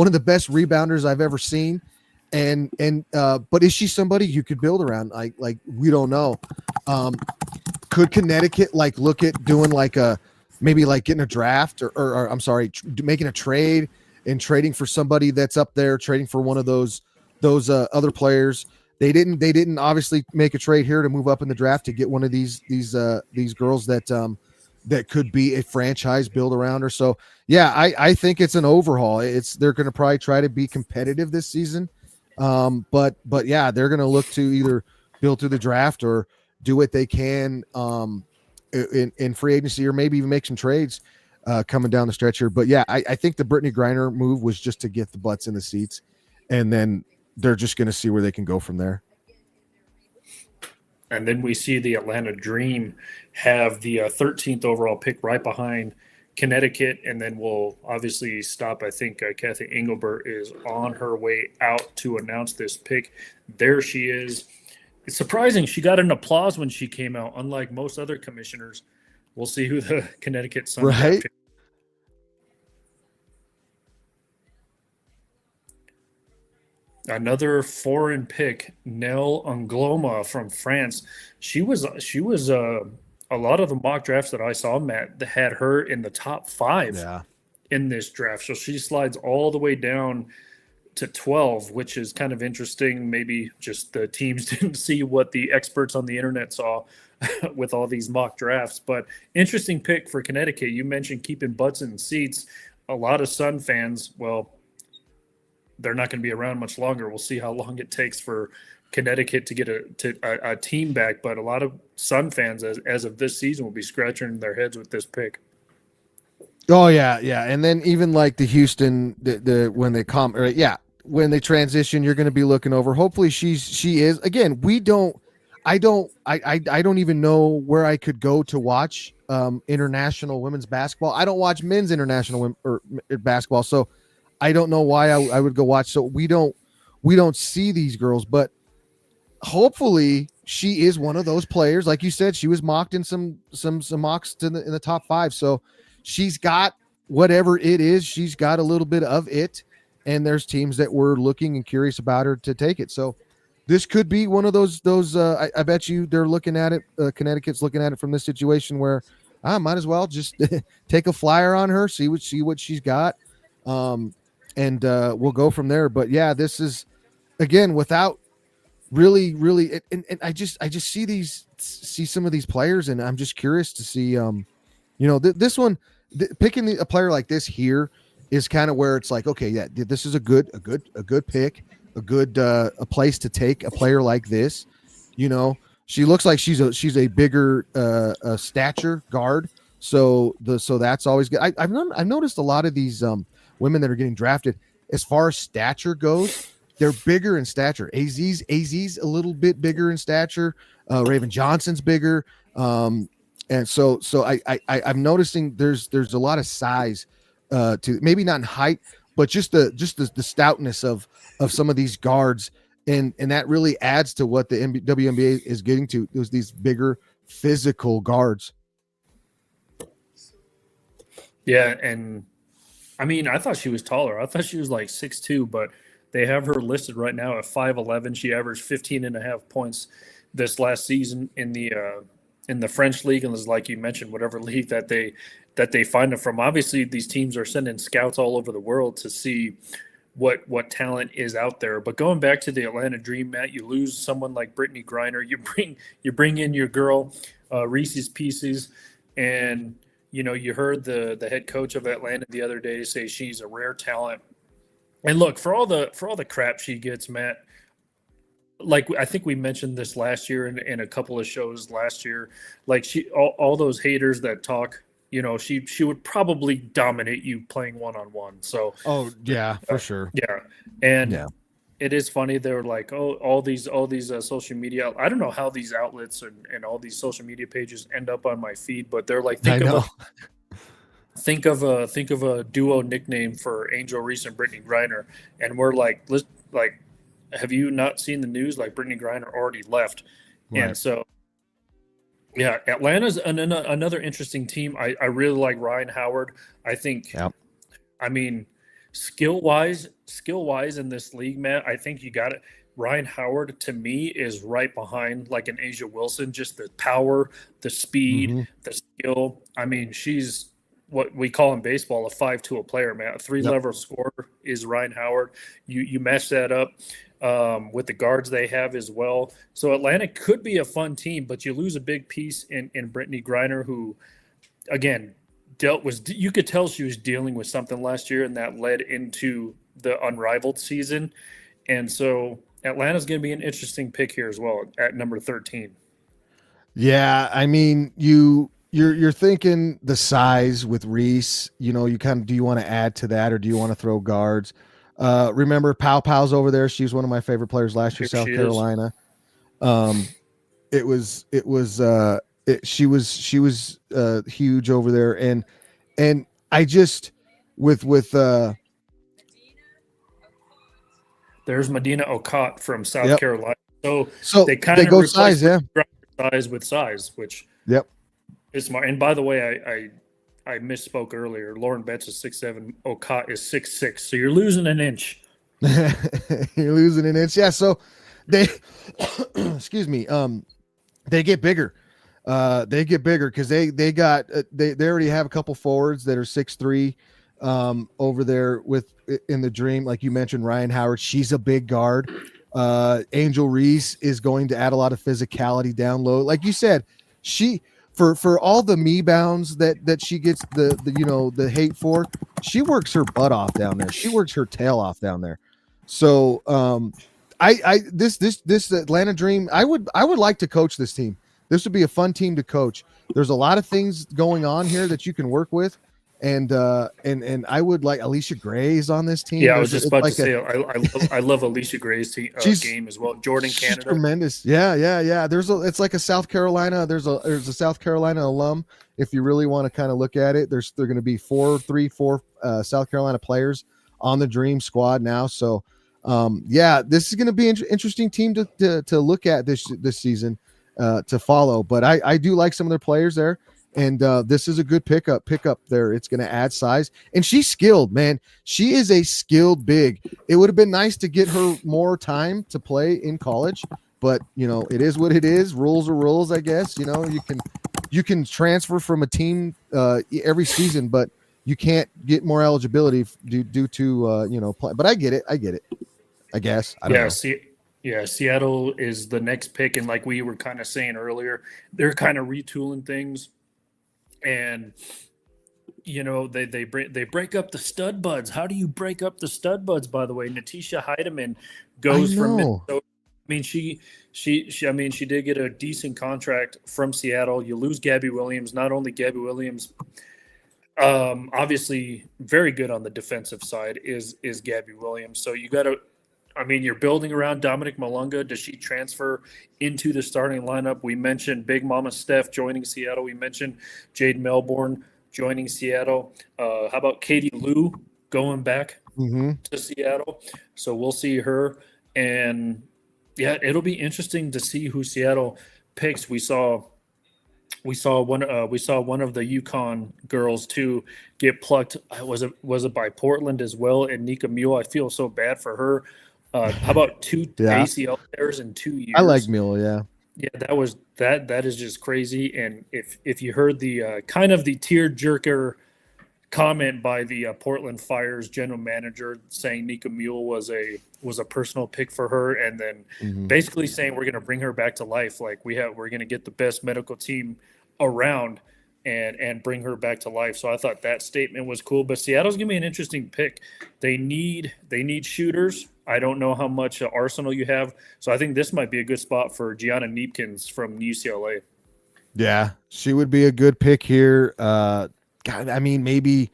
of the best rebounders I've ever seen. But is she somebody you could build around? Like we don't know. Could Connecticut look at doing maybe getting a draft or I'm sorry, making a trade and trading for somebody that's up there, trading for one of those other players? They didn't obviously make a trade here to move up in the draft to get one of these girls that could be a franchise build around her. So yeah, I think it's an overhaul. They're going to probably try to be competitive this season. But yeah, they're going to look to either build through the draft or do what they can in free agency, or maybe even make some trades coming down the stretch here. But yeah, I think the Brittany Griner move was just to get the butts in the seats, and then they're just going to see where they can go from there. And then we see the Atlanta Dream have the 13th overall pick right behind Connecticut, and then we'll obviously stop. I think Kathy Engelbert is on her way out to announce this pick. There she is. It's surprising she got an applause when she came out, unlike most other commissioners. We'll see who the Connecticut Sun right. Another foreign pick, Nell Angloma from France. She was a lot of the mock drafts that I saw, Matt, that had her in the top 5 in this draft. So she slides all the way down to 12, which is kind of interesting. Maybe just the teams didn't see what the experts on the internet saw with all these mock drafts. But interesting pick for Connecticut. You mentioned keeping butts in seats. A lot of Sun fans, well, they're not going to be around much longer. We'll see how long it takes for Connecticut to get a team back. But a lot of Sun fans, as of this season, will be scratching their heads with this pick. Oh yeah, and then even the Houston, when they come, when they transition, you're going to be looking over. Hopefully she is. Again, I don't even know where I could go to watch international women's basketball. I don't watch men's international basketball, so I don't know why I would go watch. So we don't see these girls, but hopefully she is one of those players. Like you said, she was mocked in some mocks in the top 5. So she's got whatever it is. She's got a little bit of it, and there's teams that were looking and curious about her to take it. So this could be one of those. I bet you they're looking at it. Connecticut's looking at it from this situation where I might as well just take a flyer on her, see what she's got, and we'll go from there. But yeah, this is again without really, and I just see some of these players, and I'm just curious to see, this one picking a player like this here is kind of where it's like, okay, yeah, this is a good pick, a good a place to take a player like this. She looks like she's a bigger stature guard, so that's always good. I've noticed a lot of these women that are getting drafted, as far as stature goes, they're bigger in stature. AZ's a little bit bigger in stature. Raven Johnson's bigger. And so I'm noticing there's a lot of size to maybe not in height, but just the stoutness of some of these guards. And that really adds to what the WNBA is getting to. There's these bigger physical guards. Yeah. And I mean, I thought she was taller. I thought she was like 6'2", but they have her listed right now at 5'11". She averaged 15.5 points this last season in the French league, and like you mentioned, whatever league that they find them from. Obviously, these teams are sending scouts all over the world to see what talent is out there. But going back to the Atlanta Dream, Matt, you lose someone like Brittany Griner. You bring in your girl Reese's Pieces, and you heard the head coach of Atlanta the other day say she's a rare talent. And look, for all the crap she gets, Matt, like I think we mentioned this last year in a couple of shows last year, like all those haters that talk, she would probably dominate you playing one-on-one. So yeah, for sure. Yeah. And it is funny. They're like, all these social media. I don't know how these outlets and all these social media pages end up on my feed, but they're like, think of a duo nickname for Angel Reese and Brittany Griner, and we're like, have you not seen the news? Like, Brittany Griner already left, right. And so, yeah, Atlanta's another interesting team. I really like Ryan Howard. I think, I mean, skill wise in this league, Matt, I think you got it. Ryan Howard, to me, is right behind like an Asia Wilson. Just the power, the speed, the skill. I mean, she's what we call in baseball a 5-tool player, man. A 3-level scorer is Ryan Howard. You mesh that up with the guards they have as well. So Atlanta could be a fun team, but you lose a big piece in Brittany Griner, who, again, you could tell she was dealing with something last year, and that led into the unrivaled season. And so Atlanta's going to be an interesting pick here as well at number 13. Yeah, I mean, You're thinking the size with Reese, you kind of, do you want to add to that, or do you want to throw guards? Remember Pow's over there. She was one of my favorite players last year, South Carolina. She was huge over there. And I just, with there's Medina Okot from South Carolina. So they kind of go size, size with size, which is smart. And by the way, I misspoke earlier. Lauren Betts is 6'7". Okot is 6'6". So you're losing an inch. You're losing an inch. Yeah. So they, excuse me. They get bigger. Because they already have a couple forwards that are 6'3", over there in the Dream. Like you mentioned, Ryan Howard, she's a big guard. Angel Reese is going to add a lot of physicality down low. Like you said, she, for all the me bounds that she gets the hate for, she works her butt off down there. She works her tail off down there. So this Atlanta Dream, I would like to coach this team. This would be a fun team to coach. There's a lot of things going on here that you can work with, and I would like Alicia Gray's on this team. Yeah, I was just It's about to like say I love Alicia Gray's she's game as well. Jordan she's Canada. tremendous. Yeah. It's like a South Carolina. There's a South Carolina alum. If you really want to kind of look at it, they're going to be four South Carolina players on the Dream squad now. So, this is going to be an interesting team to look at this season, to follow. But I do like some of their players there, and this is a good pickup there. It's going to add size, and she's skilled, man. She is a skilled big. It would have been nice to get her more time to play in college, but it is what it is. Rules are rules, I guess. You can transfer from a team every season, but you can't get more eligibility due to play. But I get it. I guess. I don't know. Seattle is the next pick, and like we were kind of saying earlier, they're kind of retooling things, and they break up the stud buds. How do you break up the stud buds? By the way, Natisha Heidemann goes from Minnesota. I mean, she did get a decent contract from Seattle. You lose Gabby Williams. Not only Gabby Williams, obviously very good on the defensive side is Gabby Williams. So you got to. I mean, you're building around Dominic Malunga. Does she transfer into the starting lineup? We mentioned Big Mama Steph joining Seattle. We mentioned Jade Melbourne joining Seattle. How about Katie Lou going back to Seattle? So we'll see her. And, yeah, it'll be interesting to see who Seattle picks. We saw one of the UConn girls too get plucked. Was it by Portland as well? And Nika Mule, I feel so bad for her. How about two ACL tears in 2 years? I like Mule, yeah. Yeah, that is just crazy. And if you heard the kind of the tear jerker comment by the Portland Fire's general manager saying Nika Mule was a personal pick for her, and then basically saying we're going to bring her back to life. Like we're going to get the best medical team around and bring her back to life. So I thought that statement was cool. But Seattle's going to be an interesting pick. They need shooters. I don't know how much arsenal you have. So I think this might be a good spot for Gianna Neepkins from UCLA. Yeah, she would be a good pick here. God, I mean, maybe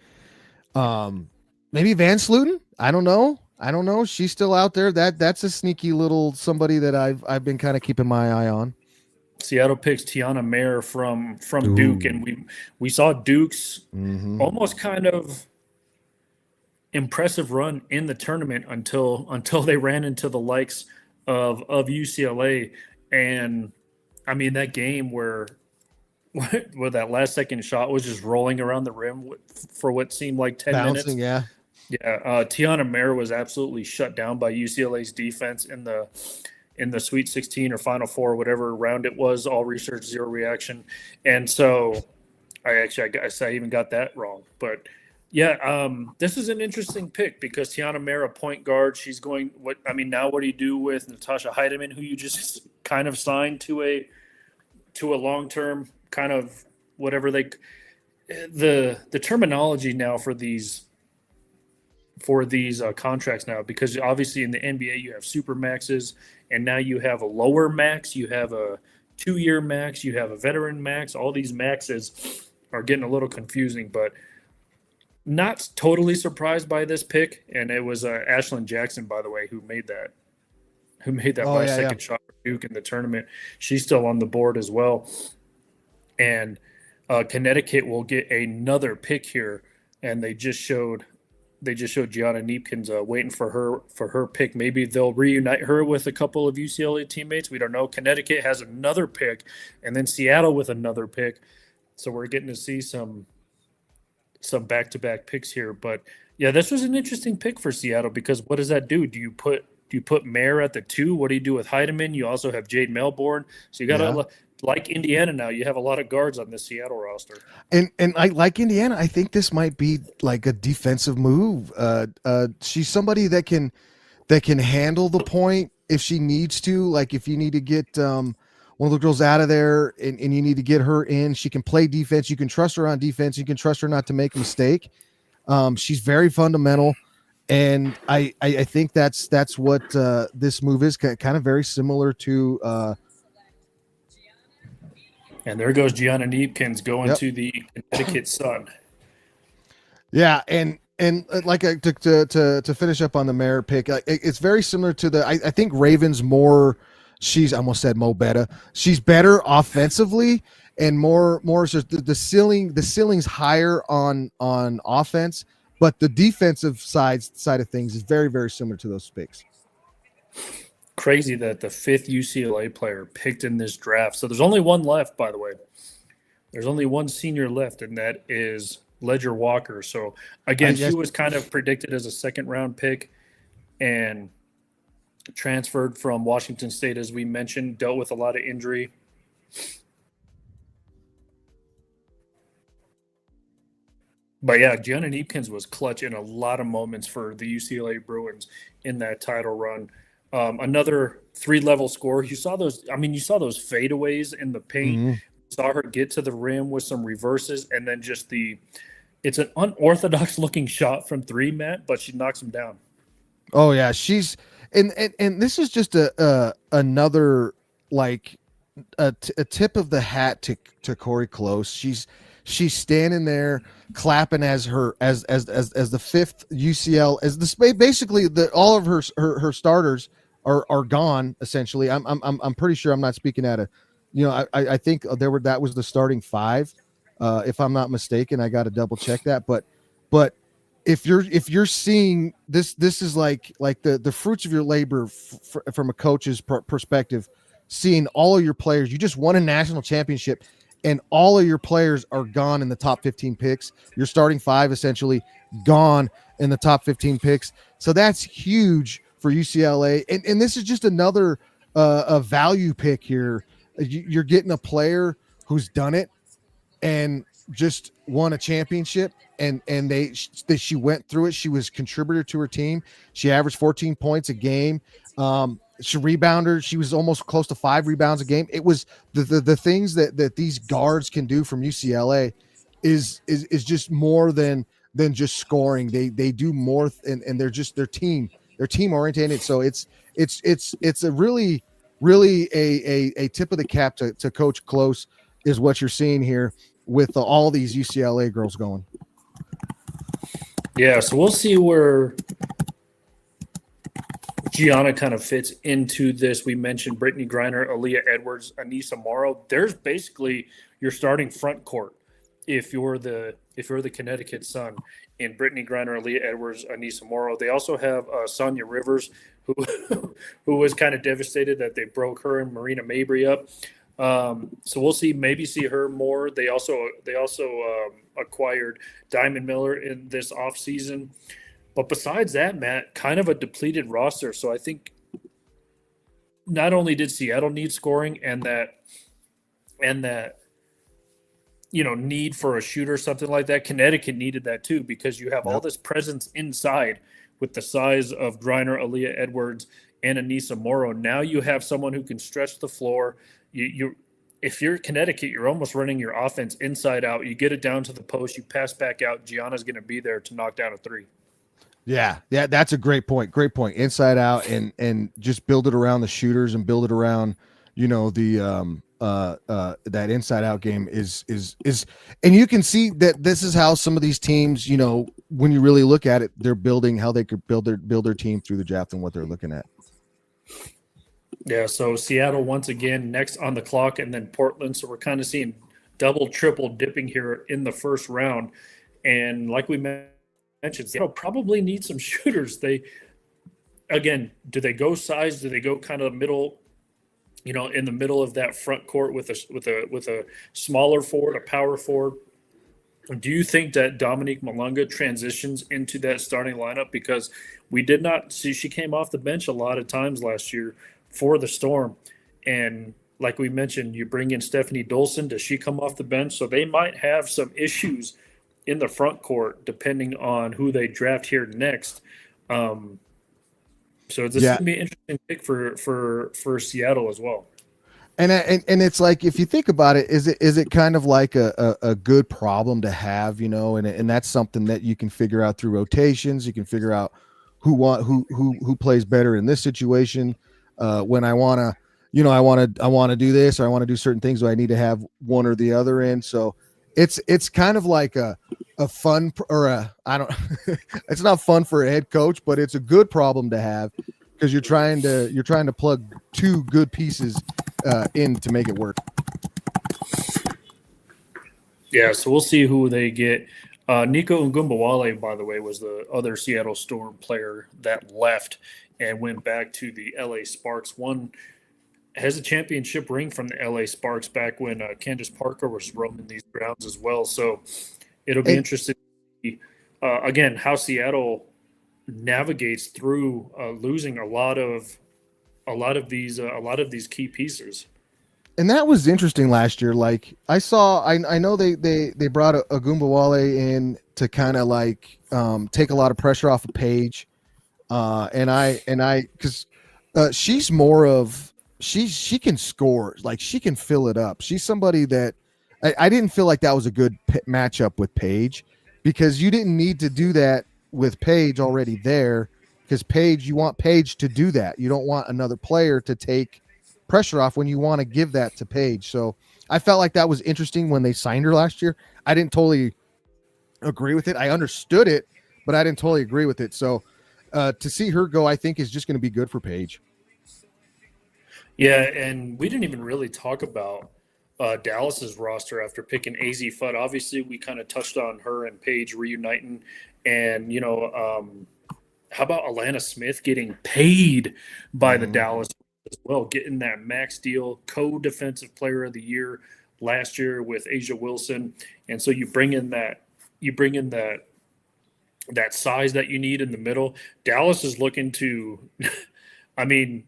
Van Sluten. I don't know. She's still out there. That's a sneaky little somebody that I've been kind of keeping my eye on. Seattle picks Tiana Mayer from Duke, and we saw Duke's almost kind of impressive run in the tournament until they ran into the likes of UCLA. And I mean, that game where that last second shot was just rolling around the rim for what seemed like 10 minutes. Yeah. Tiana Mayer was absolutely shut down by UCLA's defense in the Sweet 16 or Final Four, whatever round it was, all research, zero reaction. And so I even got that wrong. But yeah, this is an interesting pick because Tiana Mayer, a point guard, she's going. Now what do you do with Natasha Heidemann, who you just kind of signed to a long term kind of whatever the terminology now for these contracts now, because obviously in the NBA you have super maxes, and now you have a lower max, you have a 2-year max, you have a veteran max. All these maxes are getting a little confusing, but not totally surprised by this pick. And it was Ashlyn Jackson, by the way, who made that last second shot for Duke in the tournament. She's still on the board as well. And Connecticut will get another pick here, and they just showed Gianna Neepkins waiting for her pick. Maybe they'll reunite her with a couple of UCLA teammates. We don't know. Connecticut has another pick, and then Seattle with another pick. So we're getting to see some back-to-back picks here. But yeah, this was an interesting pick for Seattle, because what does that do? Do you put Mayer at the 2? What do you do with Heidemann? You also have Jade Melbourne. So you got like Indiana now, you have a lot of guards on the Seattle roster. And I like Indiana. I think this might be like a defensive move. She's somebody that can handle the point if she needs to. Like if you need to get one of the girls out of there and you need to get her in, she can play defense. You can trust her on defense. You can trust her not to make a mistake. She's very fundamental. And I think that's what this move is, kind of very similar to and there goes Gianna Neepkins going to the Connecticut Sun. Yeah, and like to finish up on the Mare pick, it's very similar to the. I think Ravens more. She's I almost said Mo Betta. She's better offensively and more just the ceiling's higher on offense, but the defensive side of things is very similar to those picks. Crazy that the fifth UCLA player picked in this draft. So there's only one left, by the way. There's only one senior left, and that is Ledger Walker. So again, she was kind of predicted as a second round pick and transferred from Washington State, as we mentioned, dealt with a lot of injury. But yeah, Gianna Neepkins was clutch in a lot of moments for the UCLA Bruins in that title run. Another 3-level score. You saw those. I mean, you saw those fadeaways in the paint. Mm-hmm. Saw her get to the rim with some reverses, and then just it's an unorthodox looking shot from three, Matt, but she knocks him down. Oh yeah, she's and this is just another like a tip of the hat to Corey Close. She's standing there clapping as the fifth UCL as the basically all of her starters are gone essentially. I'm pretty sure I'm not speaking out of, I think that was the starting five, if I'm not mistaken. I got to double check that, but if you're seeing this is like the fruits of your labor from a coach's perspective, seeing all of your players. You just won a national championship and all of your players are gone in the top 15 picks. Your starting five essentially gone in the top 15 picks. So that's huge for UCLA. And this is just another a value pick here. You're getting a player who's done it and just won a championship, and she went through it. She was contributor to her team. She averaged 14 points a game. She rebounder. She was almost close to 5 rebounds a game. It was the things that these guards can do from UCLA is just more than just scoring. They do more, and they're team oriented. So it's a really a tip of the cap to Coach Close is what you're seeing here with all these UCLA girls going. Yeah, so we'll see where Gianna kind of fits into this. We mentioned Brittany Griner, Aaliyah Edwards, Anissa Morrow. There's basically your starting front court if you're the Connecticut Sun in Brittany Griner, Aaliyah Edwards, Anissa Morrow. They also have Sonia Rivers, who who was kind of devastated that they broke her and Marina Mabry up. So we'll see her more. They also acquired Diamond Miller in this offseason. But besides that, Matt, kind of a depleted roster. So I think not only did Seattle need scoring and that need for a shooter, something like that, Connecticut needed that too, because you have all this presence inside with the size of Griner, Aaliyah Edwards, and Anissa Morrow. Now you have someone who can stretch the floor. If you're Connecticut, you're almost running your offense inside out. You get it down to the post, you pass back out. Gianna's going to be there to knock down a three. Yeah, that's a great point. Great point. Inside out, and just build it around the shooters and build it around, the that inside out game is, and you can see that this is how some of these teams, when you really look at it, they're building how they could build their team through the draft and what they're looking at. Yeah, so Seattle once again next on the clock, and then Portland. So we're kind of seeing double, triple dipping here in the first round. And like we mentioned, Seattle probably need some shooters. Do they go size? Do they go kind of middle, in the middle of that front court with a smaller forward, a power forward? Do you think that Dominique Malunga transitions into that starting lineup? Because we did not see, she came off the bench a lot of times last year for the Storm. And like we mentioned, you bring in Stephanie Dolson. Does she come off the bench? So they might have some issues in the front court depending on who they draft here next. So this is going to be an interesting pick for Seattle as well. And it's like, if you think about it, is it kind of like a good problem to have, and that's something that you can figure out through rotations. You can figure out who plays better in this situation. When I want to do this, or I want to do certain things, so I need to have one or the other in. So it's kind of like a fun or a I don't it's not fun for a head coach, but it's a good problem to have because you're trying to plug two good pieces in to make it work. Yeah, so we'll see who they get. Nico Ngumbawale, by the way, was the other Seattle Storm player that left and went back to the LA Sparks. Has a championship ring from the LA Sparks back when Candace Parker was roaming these grounds as well. So it'll be interesting to see, again, how Seattle navigates through losing a lot of these key pieces. And that was interesting last year. Like I know they brought a Goombawale in to kind of like take a lot of pressure off of Paige, because she's more of she can score, like she can fill it up. She's somebody that I didn't feel like that was a good matchup with Paige because you didn't need to do that with Paige already there because you want Paige to do that. You don't want another player to take pressure off when you want to give that to Paige. So I felt like that was interesting when they signed her last year. I didn't totally agree with it. I understood it, but I didn't totally agree with it. So to see her go, I think is just going to be good for Paige. Yeah, and we didn't even really talk about Dallas's roster after picking AZ Fudd. Obviously, we kind of touched on her and Paige reuniting, and how about Alana Smith getting paid by the Dallas as well, getting that max deal, co-defensive player of the year last year with Asia Wilson, and so you bring in that size that you need in the middle. Dallas is looking to, I mean,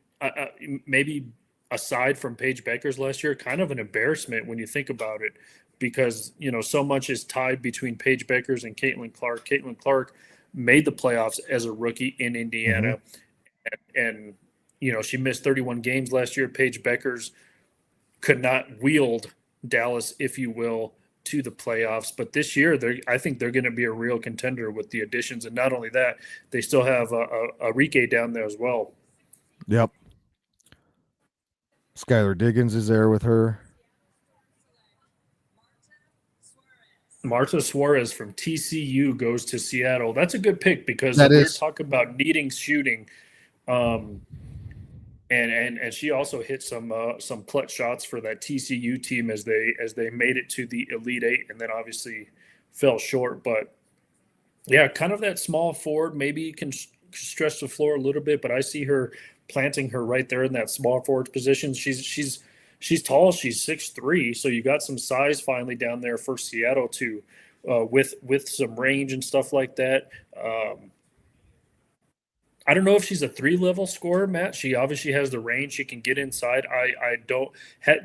maybe aside from Paige Beckers last year, kind of an embarrassment when you think about it, because so much is tied between Paige Beckers and Caitlin Clark. Caitlin Clark made the playoffs as a rookie in Indiana, and she missed 31 games last year. Paige Beckers could not wield Dallas, if you will, to the playoffs. But this year, I think they're going to be a real contender with the additions. And not only that, they still have Arike down there as well. Yep. Skylar Diggins is there with her. Marta Suarez from TCU goes to Seattle. That's a good pick because we're talking about needing shooting. And she also hit some clutch shots for that TCU team as they made it to the Elite Eight, and then obviously fell short. But yeah, kind of that small forward, maybe can stretch the floor a little bit, but I see her planting her right there in that small forward position. She's tall. She's 6'3", so you got some size finally down there for Seattle too, with some range and stuff like that. I don't know if she's a 3-level scorer, Matt. She obviously has the range. She can get inside.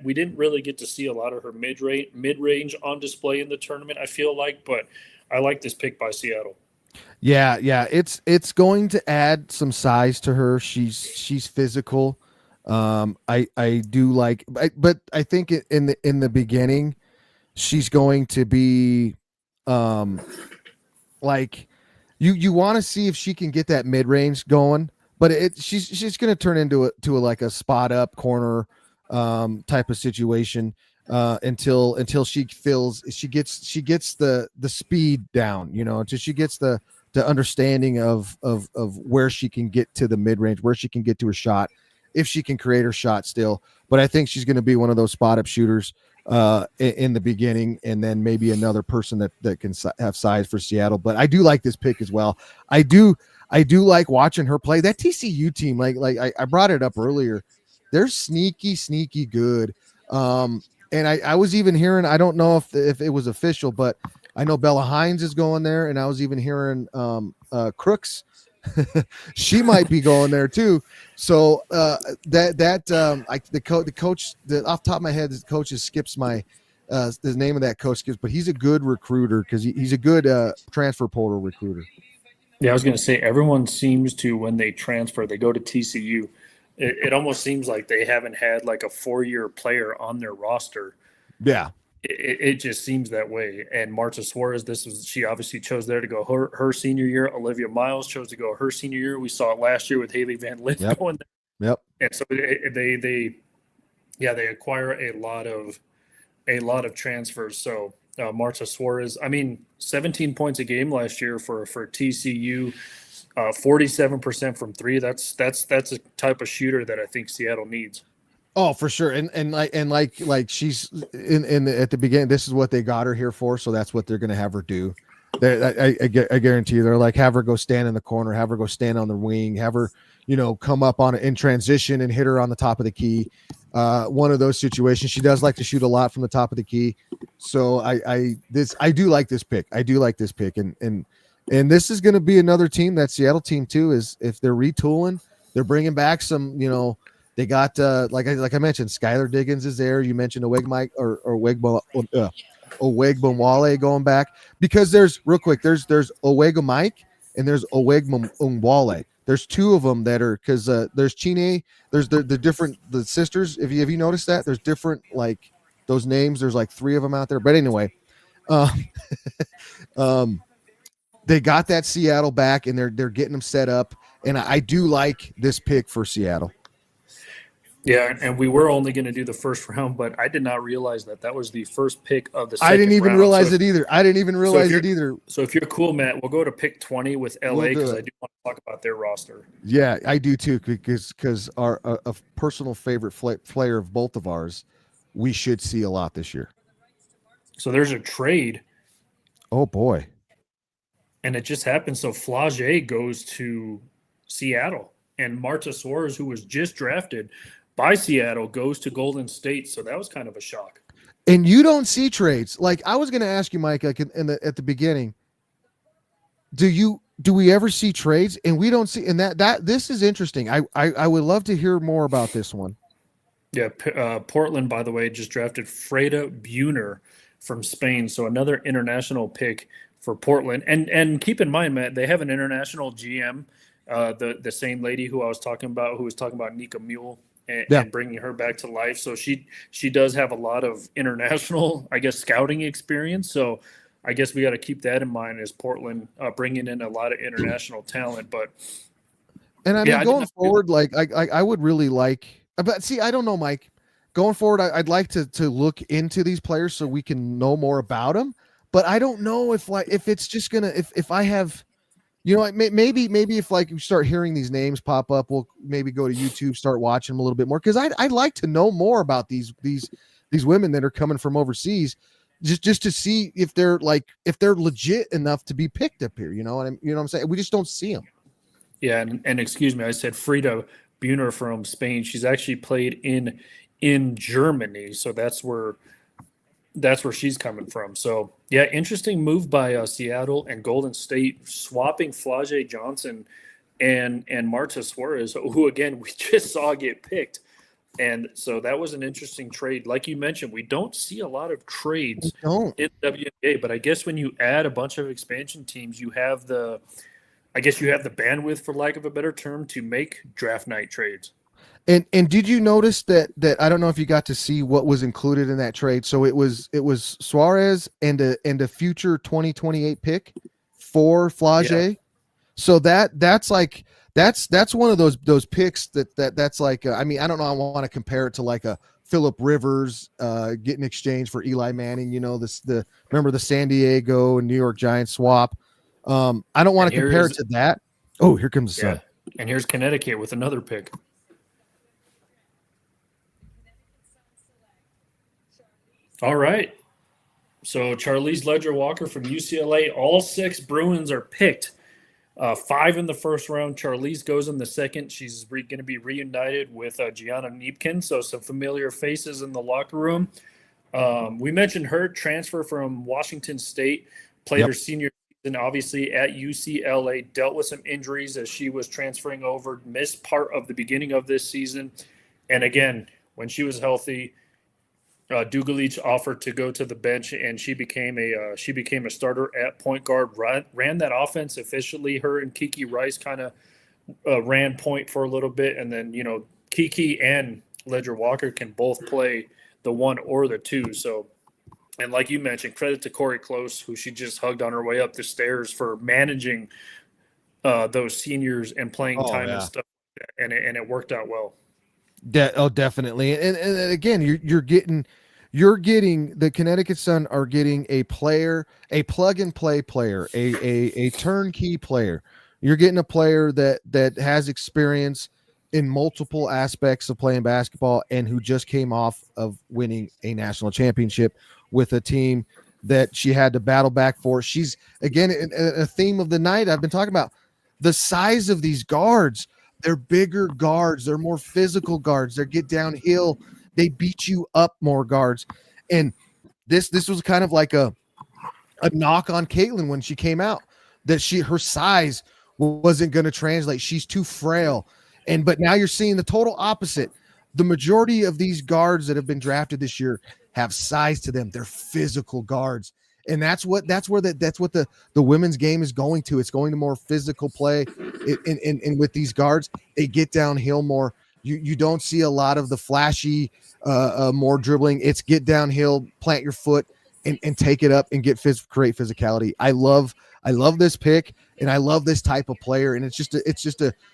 We didn't really get to see a lot of her mid-range on display in the tournament, I feel like, but I like this pick by Seattle. Yeah. It's going to add some size to her. She's physical. I do like, but I think in the beginning, she's going to be, like you want to see if she can get that mid range going, but she's going to turn into like a spot up corner, type of situation, until she feels she gets the speed down, until she gets the understanding of where she can get to the mid range, where she can get to her shot, if she can create her shot still. But I think she's going to be one of those spot up shooters in the beginning, and then maybe another person that can have size for Seattle. But I do like this pick as well. I do like watching her play. That TCU team, like I brought it up earlier, they're sneaky good. And I was even hearing, I don't know if it was official, but I know Bella Hines is going there, and I was even hearing Crooks. She might be going there too. So the coach, off the top of my head, the coach skips my the name of that coach skips, but he's a good recruiter because he's a good transfer portal recruiter. Yeah, I was going to say everyone seems to, when they transfer, they go to TCU. It almost seems like they haven't had like a 4-year player on their roster. Yeah. It just seems that way. And Marta Suarez, she obviously chose there to go her senior year. Olivia Miles chose to go her senior year. We saw it last year with Haley Van Lith going there. Yep. And so they acquire a lot of transfers. So Marta Suarez. I mean, 17 points a game last year for TCU. 47% from three. That's a type of shooter that I think Seattle needs. Oh, for sure. And she's in at the beginning. This is what they got her here for. So that's what they're going to have her do. I guarantee you, they're like, have her go stand in the corner, have her go stand on the wing, have her, come up on it in transition and hit her on the top of the key. One of those situations. She does like to shoot a lot from the top of the key. So I do like this pick. I do like this pick. And this is going to be another team, that Seattle team too, is if they're retooling, they're bringing back some, they got like I mentioned, Skylar Diggins is there. You mentioned Owegbunwale going back, because there's Owega Mike and there's Owegbunwale. There's two of them that are, because there's Chine, there's the different the sisters. Have you noticed that there's different, like, those names? There's like three of them out there. But anyway, they got that Seattle back, and they're getting them set up, and I do like this pick for Seattle. Yeah, and we were only going to do the first round, but I did not realize that was the first pick of the second round. I didn't even realize it either. So if you're cool, Matt, we'll go to pick 20 with LA, because I do want to talk about their roster. Yeah, I do too, because our a personal favorite player of both of ours, we should see a lot this year. So there's a trade. Oh, boy. And it just happened. So Flage goes to Seattle, and Marta Suarez, who was just drafted by Seattle, goes to Golden State. So that was kind of a shock. And you don't see trades. Like, I was going to ask you, Mike, like at the beginning, do we ever see trades? And we don't see, and that this is interesting. I would love to hear more about this one. Yeah. Portland, by the way, just drafted Freda Buhner from Spain. So another international pick for Portland. And keep in mind, Matt, they have an international GM, the same lady who I was talking about, who was talking about Nika Mule and bringing her back to life. So she does have a lot of international, I guess, scouting experience. So I guess we got to keep that in mind as Portland bringing in a lot of international talent. And I mean, going forward, like I would really like, but see, I don't know, Mike. Going forward, I'd like to look into these players so we can know more about them. But I don't know if it's just gonna, if I have, maybe if like you start hearing these names pop up, we'll maybe go to YouTube, start watching them a little bit more, because I'd like to know more about these women that are coming from overseas, just to see if they're legit enough to be picked up here. You know what I'm saying? We just don't see them. Yeah, and excuse me, I said Freda Buhner from Spain. She's actually played in Germany, so that's where she's coming from. So yeah, interesting move by Seattle and Golden State, swapping Flage Johnson and Marta Suarez, who again we just saw get picked. And so that was an interesting trade. Like you mentioned, we don't see a lot of trades in WNBA, but I guess when you add a bunch of expansion teams, you have the bandwidth, for lack of a better term, to make draft night trades. And did you notice that I don't know if you got to see what was included in that trade? So it was Suarez and a future 2028 pick for Flage. Yeah. So that's one of those picks that's like, I mean, I don't know. I want to compare it to like a Phillip Rivers getting exchanged for Eli Manning. Remember the San Diego and New York Giants swap. I don't want to compare it to that. Oh, here comes the sun. And here's Connecticut with another pick. All right. So Charlize Ledger-Walker from UCLA. All 6 Bruins are picked. 5 in the first round. Charlize goes in the second. She's going to be reunited with Gianna Niepkin. So some familiar faces in the locker room. We mentioned her transfer from Washington State. Played her senior season, obviously, at UCLA. Dealt with some injuries as she was transferring over. Missed part of the beginning of this season. And again, when she was healthy, Dugalich offered to go to the bench, and she became a starter at point guard. Ran that offense efficiently. Her and Kiki Rice kind of ran point for a little bit, and then Kiki and Ledger-Walker can both play the 1 or the 2. So, and like you mentioned, credit to Corey Close, who she just hugged on her way up the stairs, for managing those seniors and playing time and stuff, and it worked out well. Definitely. And again, you're getting you're getting the Connecticut Sun are getting a player, a plug and play player, a turnkey player. You're getting a player that has experience in multiple aspects of playing basketball and who just came off of winning a national championship with a team that she had to battle back for. She's again a theme of the night I've been talking about. The size of these guards, they're bigger guards, they're more physical guards, they get downhill, they beat you up more guards. And this was kind of like a knock on Caitlin when she came out, that her size wasn't going to translate. She's too frail. But now you're seeing the total opposite. The majority of these guards that have been drafted this year have size to them. They're physical guards. And that's what the women's game is going to. It's going to more physical play. And with these guards, they get downhill more. You don't see a lot of the flashy, more dribbling. It's get downhill, plant your foot, and take it up and create physicality. I love this pick, and I love this type of player. And it's just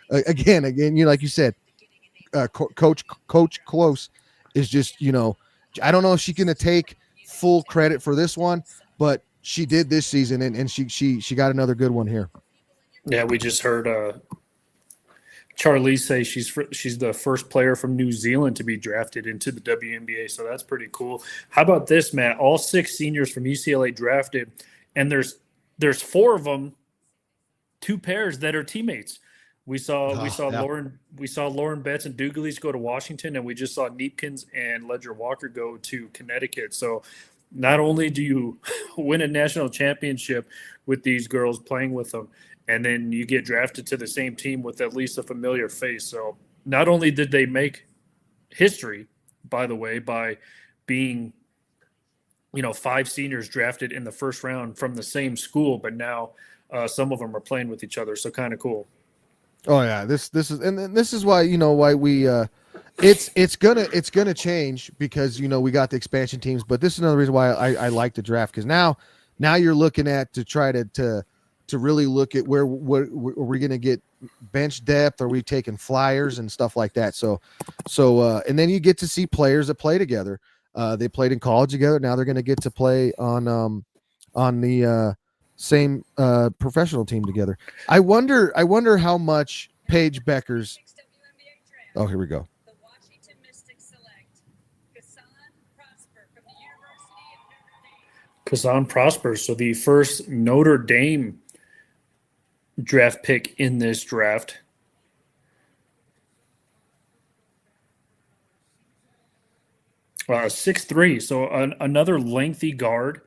again, like you said, Coach Close is just, I don't know if she's going to take full credit for this one, but she did this season, and she got another good one here. Yeah, we just heard Charlize say she's the first player from New Zealand to be drafted into the WNBA, so that's pretty cool. How about this, Matt? All 6 seniors from UCLA drafted, and there's 4 of them, 2 pairs that are teammates. We saw Lauren Betts and Dougalis go to Washington, and we just saw Neepkins and Ledger Walker go to Connecticut. So not only do you win a national championship with these girls playing with them, and then you get drafted to the same team with at least a familiar face. So not only did they make history, by the way, by being, 5 seniors drafted in the first round from the same school, but now some of them are playing with each other. So kind of cool. Oh yeah, this is why why we it's gonna change, because we got the expansion teams, but this is another reason why I like the draft, because now you're looking at to try to really look at where are we gonna get bench depth, are we taking flyers and stuff like that. So and then you get to see players that play together. They played in college together. Now they're gonna get to play on the same professional team together. I wonder how much Paige Becker's. Oh, here we go. The Washington Mystics select Prosper from the University of Notre Dame. Kazan Prosper, so the first Notre Dame draft pick in this draft. Uh, 6'3", so another lengthy guard.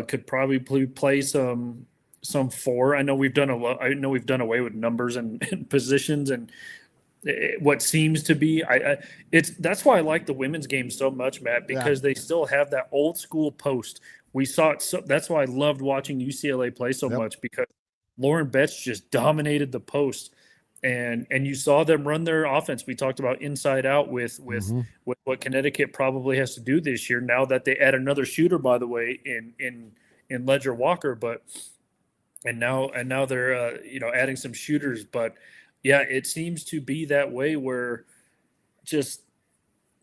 Could probably play some 4. I know we've done away with numbers and positions and what seems to be. That's why I like the women's game so much, Matt, because they still have that old school post. We saw it. So that's why I loved watching UCLA play so much, because Lauren Betts just dominated the post. And you saw them run their offense. We talked about inside out with what Connecticut probably has to do this year. Now that they add another shooter, by the way, in Ledger Walker, and now they're adding some shooters. But yeah, it seems to be that way where just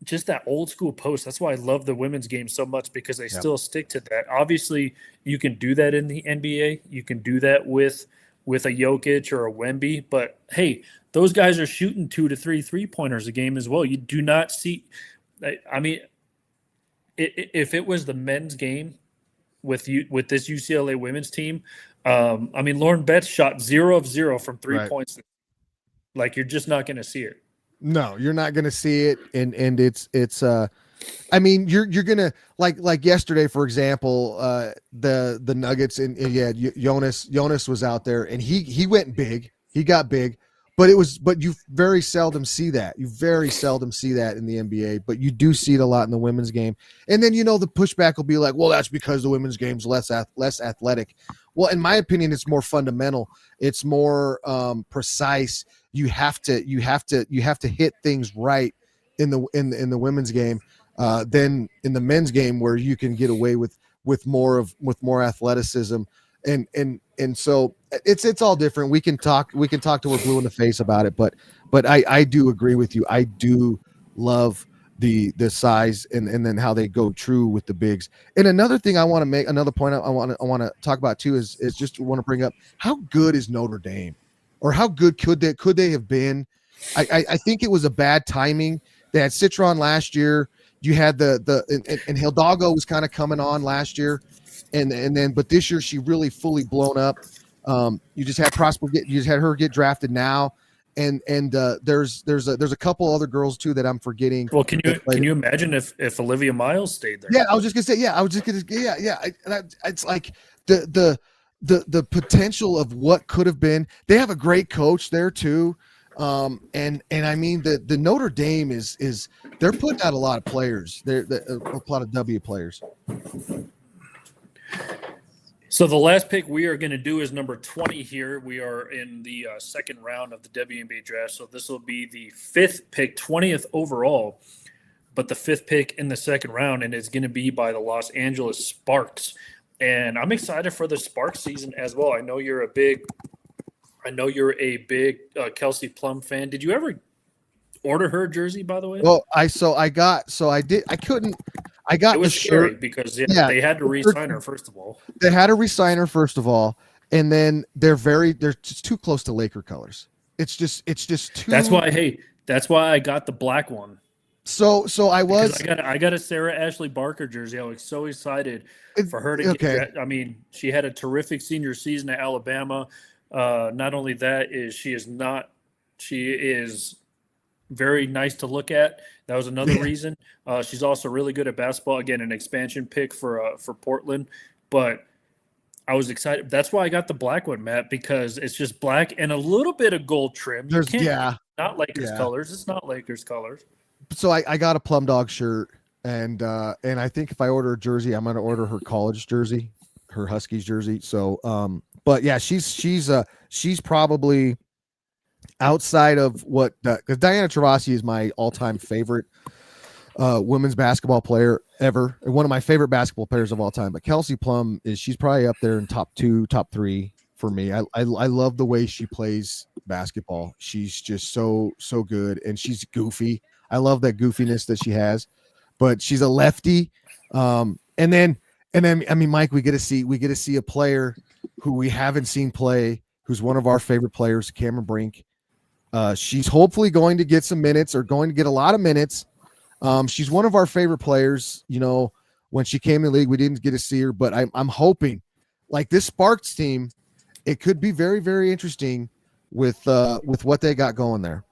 that old school post. That's why I love the women's game so much, because they still stick to that. Obviously, you can do that in the NBA. You can do that with a Jokic or a Wemby, but hey, those guys are shooting 2 to 3 3-pointers a game as well. You do not see. I mean, if it was the men's game with this UCLA women's team, Lauren Betts shot 0 of 0 from 3 points. Like, you're just not going to see it. No, you're not going to see it, and it's you're gonna like yesterday, for example, the Nuggets, and Jonas was out there, and he went big, he got big, but you very seldom see that. You very seldom see that in the NBA, but you do see it a lot in the women's game. And then the pushback will be like, well, that's because the women's game's less athletic. Well, in my opinion, it's more fundamental. It's more precise. You have to hit things right in the women's game than in the men's game, where you can get away with more athleticism, and so it's all different. We can talk till we're blue in the face about it, but I do agree with you. I do love the size and then how they go true with the bigs. And another thing I want to make another point I want to talk about too is just want to bring up how good is Notre Dame, or how good could they have been? I think it was a bad timing. They had Citron last year. You had and Hidalgo was kind of coming on last year, and then but this year she really fully blown up. You just had her get drafted now. And there's a couple other girls too that I'm forgetting. Well, can you imagine if Olivia Miles stayed there? Yeah, I was just gonna say. Yeah, I was just gonna. Yeah. It's like the potential of what could have been. They have a great coach there too, and I mean the Notre Dame is they're putting out a lot of players. They're a lot of W players. So the last pick we are going to do is number 20 here. We are in the second round of the WNBA draft. So this will be the 5th pick, 20th overall, but the 5th pick in the second round, and it's going to be by the Los Angeles Sparks. And I'm excited for the Sparks season as well. I know you're a big Kelsey Plum fan. Did you ever order her jersey, by the way? Well, I got it was the scary shirt because they had to re-sign her first of all. They had to re-sign her first of all, and then they're just too close to Laker colors. It's just too. That's why I got the black one. So I got a Sarah Ashley Barker jersey. I was so excited for her to get. I mean, she had a terrific senior season at Alabama. Not only that, she is very nice to look at. That was another reason. She's also really good at basketball. Again, an expansion pick for Portland. But I was excited. That's why I got the black one, Matt, because it's just black and a little bit of gold trim. Not Lakers colors. It's not Lakers colors. So I got a Plum Dog shirt, and I think if I order a jersey, I'm going to order her college jersey, her Huskies jersey. So, but yeah, she's probably outside of what because Diana Taurasi is my all-time favorite women's basketball player ever, and one of my favorite basketball players of all time. But Kelsey Plum she's probably up there in top 2, top 3 for me. I love the way she plays basketball. She's just so good, and she's goofy. I love that goofiness that she has, but she's a lefty. And then I mean, Mike, we get to see a player who we haven't seen play, who's one of our favorite players, Cameron Brink. She's hopefully going to get some minutes, or going to get a lot of minutes. She's one of our favorite players. You know, when she came in the league, we didn't get to see her, but I'm hoping, like this Sparks team, it could be very, very interesting with what they got going there.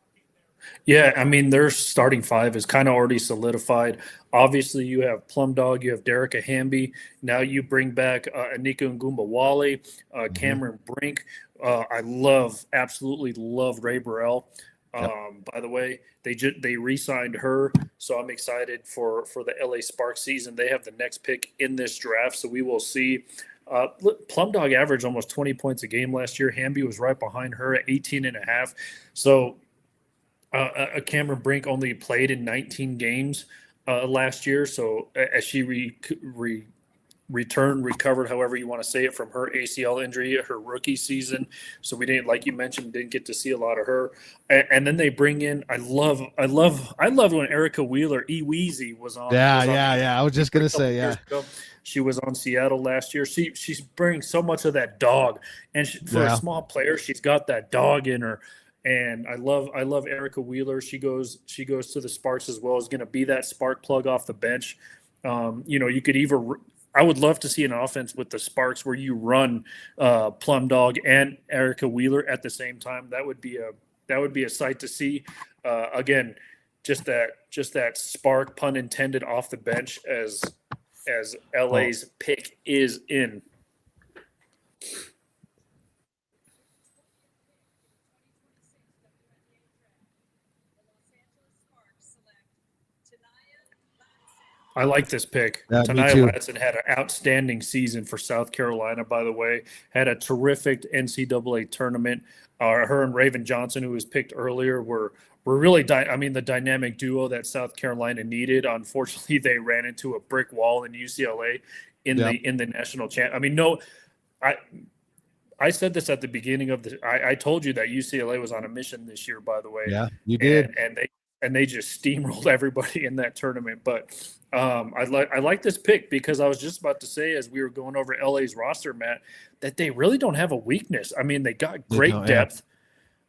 Yeah, I mean, their starting 5 is kind of already solidified. Obviously, you have Plum Dog, you have Derica Hamby. Now you bring back Anika Ngumbawale, Cameron Brink. I absolutely love Ray Burrell. By the way, they re-signed her, so I'm excited for the LA Sparks season. They have the next pick in this draft, so we will see. Plum Dog averaged almost 20 points a game last year. Hamby was right behind her at 18.5. So Cameron Brink only played in 19 games last year. So as she recovered, however you want to say it, from her ACL injury, her rookie season. So we didn't, like you mentioned, didn't get to see a lot of her. And then they bring in, I love when Erica Wheeler, E-Weezy, was on. I was just gonna say, she was on Seattle last year. She's bringing so much of that dog, and for a small player, she's got that dog in her. And I love Erica Wheeler. She goes to the Sparks as well. Is going to be that spark plug off the bench. You could I would love to see an offense with the Sparks where you run Plum Dog and Erica Wheeler at the same time. That would be a sight to see. Again, just that spark, pun intended, off the bench as LA's pick is in. I like this pick. Tanaya Latson had an outstanding season for South Carolina, by the way. Had a terrific NCAA tournament. Her and Raven Johnson, who was picked earlier, were really the dynamic duo that South Carolina needed. Unfortunately, they ran into a brick wall in UCLA in the national champ. I mean, I said this at the beginning of I told you that UCLA was on a mission this year, by the way. Yeah, you did. And and they just steamrolled everybody in that tournament. But I like this pick because I was just about to say, as we were going over LA's roster, Matt, that they really don't have a weakness. I mean, they got great depth.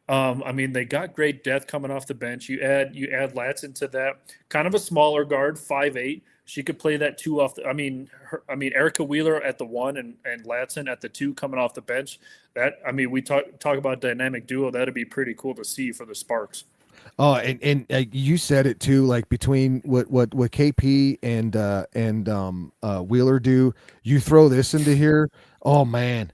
I mean, they got great depth coming off the bench. You add Latson to that, kind of a smaller guard, 5'8". She could play that two off. Erica Wheeler at the 1 and Latson at the 2 coming off the bench. We talk about dynamic duo. That'd be pretty cool to see for the Sparks. Oh, and you said it too. Like between what KP and Wheeler do, you throw this into here. Oh man,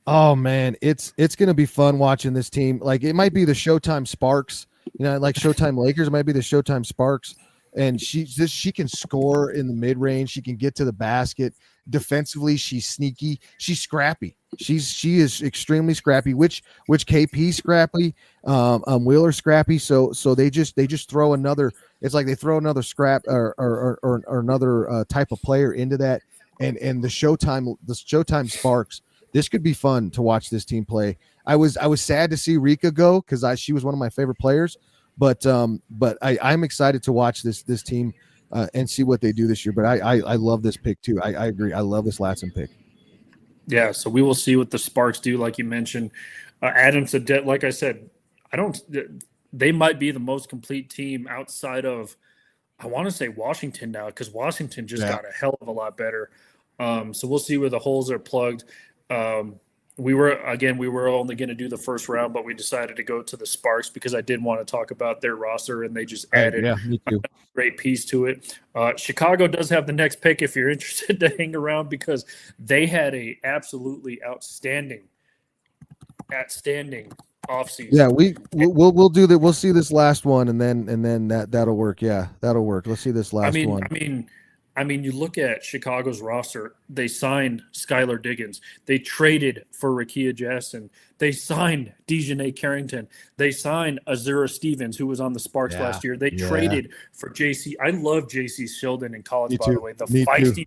it's gonna be fun watching this team. Like it might be the Showtime Sparks, like Showtime Lakers. It might be the Showtime Sparks, and she can score in the mid range. She can get to the basket. Defensively, she's sneaky. She's scrappy. She is extremely scrappy. Which KP scrappy, Wheeler scrappy. So they just throw another. It's like they throw another scrap or another type of player into that, and the Showtime Sparks. This could be fun to watch this team play. I was sad to see Rika go because she was one of my favorite players, but I'm excited to watch this team and see what they do this year. But I love this pick too. I agree. I love this Latson pick. Yeah, so we will see what the Sparks do. Like you mentioned, Adams Adet. Like I said, they might be the most complete team outside of, I want to say Washington now, because Washington just got a hell of a lot better. So we'll see where the holes are plugged. We were only going to do the first round, but we decided to go to the Sparks because I did want to talk about their roster, and they just added me too. a great piece to it. Chicago does have the next pick if you're interested to hang around, because they had a absolutely outstanding offseason. Yeah, we'll do that. We'll see this last one, and then that'll work. Yeah, that'll work. Let's see this last one. I mean, you look at Chicago's roster. They signed Skylar Diggins. They traded for Rakia Jackson. They signed Dejanay Carrington. They signed Azura Stevens, who was on the Sparks last year. They traded for JC. I love JC Sheldon in college, by the way. The feisty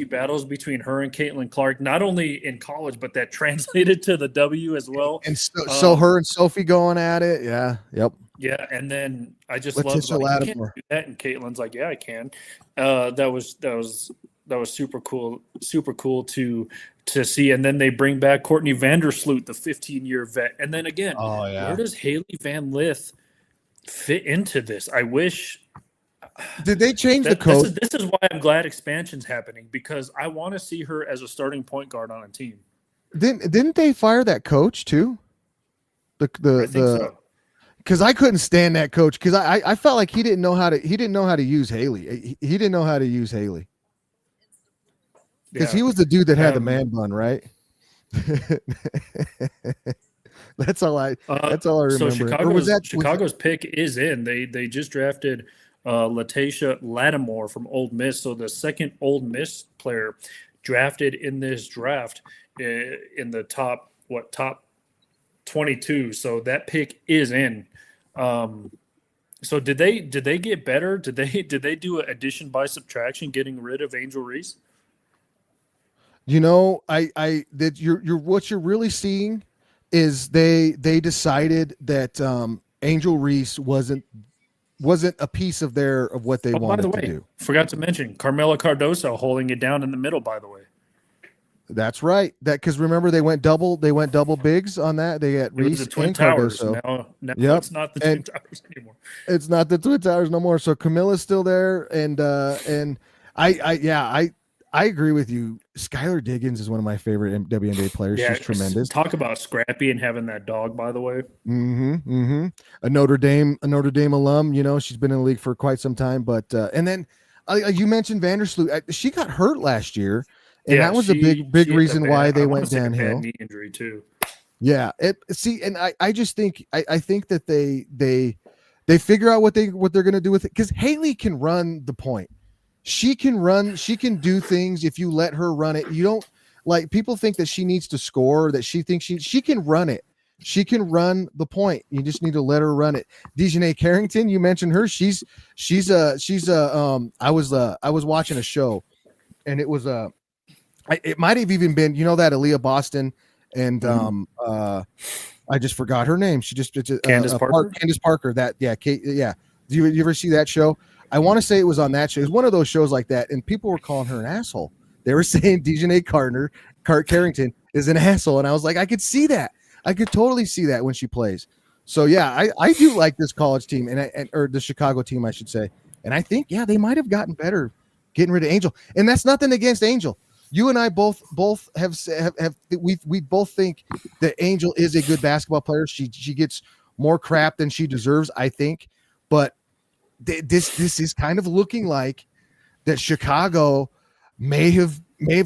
battles between her and Caitlin Clark, not only in college, but that translated to the W as well. And so her and Sophie going at it. Yeah. Yep. Yeah, and then I just Letitia love you can't do that, and Caitlin's like, yeah, I can. That was super cool to see. And then they bring back Courtney Vandersloot, the 15-year vet. And then again, where does Haley Van Lith fit into this? I wish. Did they change the coach? This is why I'm glad expansion's happening, because I want to see her as a starting point guard on a team. Didn't they fire that coach too? I think so. Because I couldn't stand that coach, because I felt like he didn't know how to use Haley. He didn't know how to use Haley. Because he was the dude that had the man bun, right? That's all I remember. So Chicago's pick is in. They just drafted Latasia Lattimore from Ole Miss. So the second Ole Miss player drafted in this draft in the top 22. So that pick is in. So did they get better? Did they do an addition by subtraction, getting rid of Angel Reese? What you're really seeing is they decided that Angel Reese wasn't a piece of what they wanted to do. Forgot to mention Carmela Cardoso holding it down in the middle, by the way. That's right. Because remember they went double bigs on that. They got Reese and Cardoso. Now it's not the Twin Towers anymore. It's not the Twin Towers no more. So Camilla's still there, and I agree with you. Skylar Diggins is one of my favorite WNBA players. Yeah, she's tremendous. Talk about scrappy and having that dog, by the way. A Notre Dame alum. She's been in the league for quite some time. But and then you mentioned Vandersloot. She got hurt last year. And that was a big reason why they went downhill. Bad knee injury too. Yeah. I just think I think that they figure out what they're going to do with it, because Haley can run the point. She can do things if you let her run it. You don't, like, people think that she needs to score, that she thinks she can run it. She can run the point. You just need to let her run it. Dejanay Carrington, you mentioned her. I was watching a show, and it was it might have even been, that Aaliyah Boston and I just forgot her name. She just it's Candace Parker? Candace Parker. That Kate, yeah. Do you ever see that show? I want to say it was on that show. It was one of those shows like that, and people were calling her an asshole. They were saying Dejanay Carrington is an asshole, and I was like, I could see that. I could totally see that when she plays. So yeah, I do like this college team or the Chicago team, I should say. And I think they might have gotten better getting rid of Angel. And that's nothing against Angel. You and I both have we both think that Angel is a good basketball player. She gets more crap than she deserves, I think. But this is kind of looking like that Chicago may have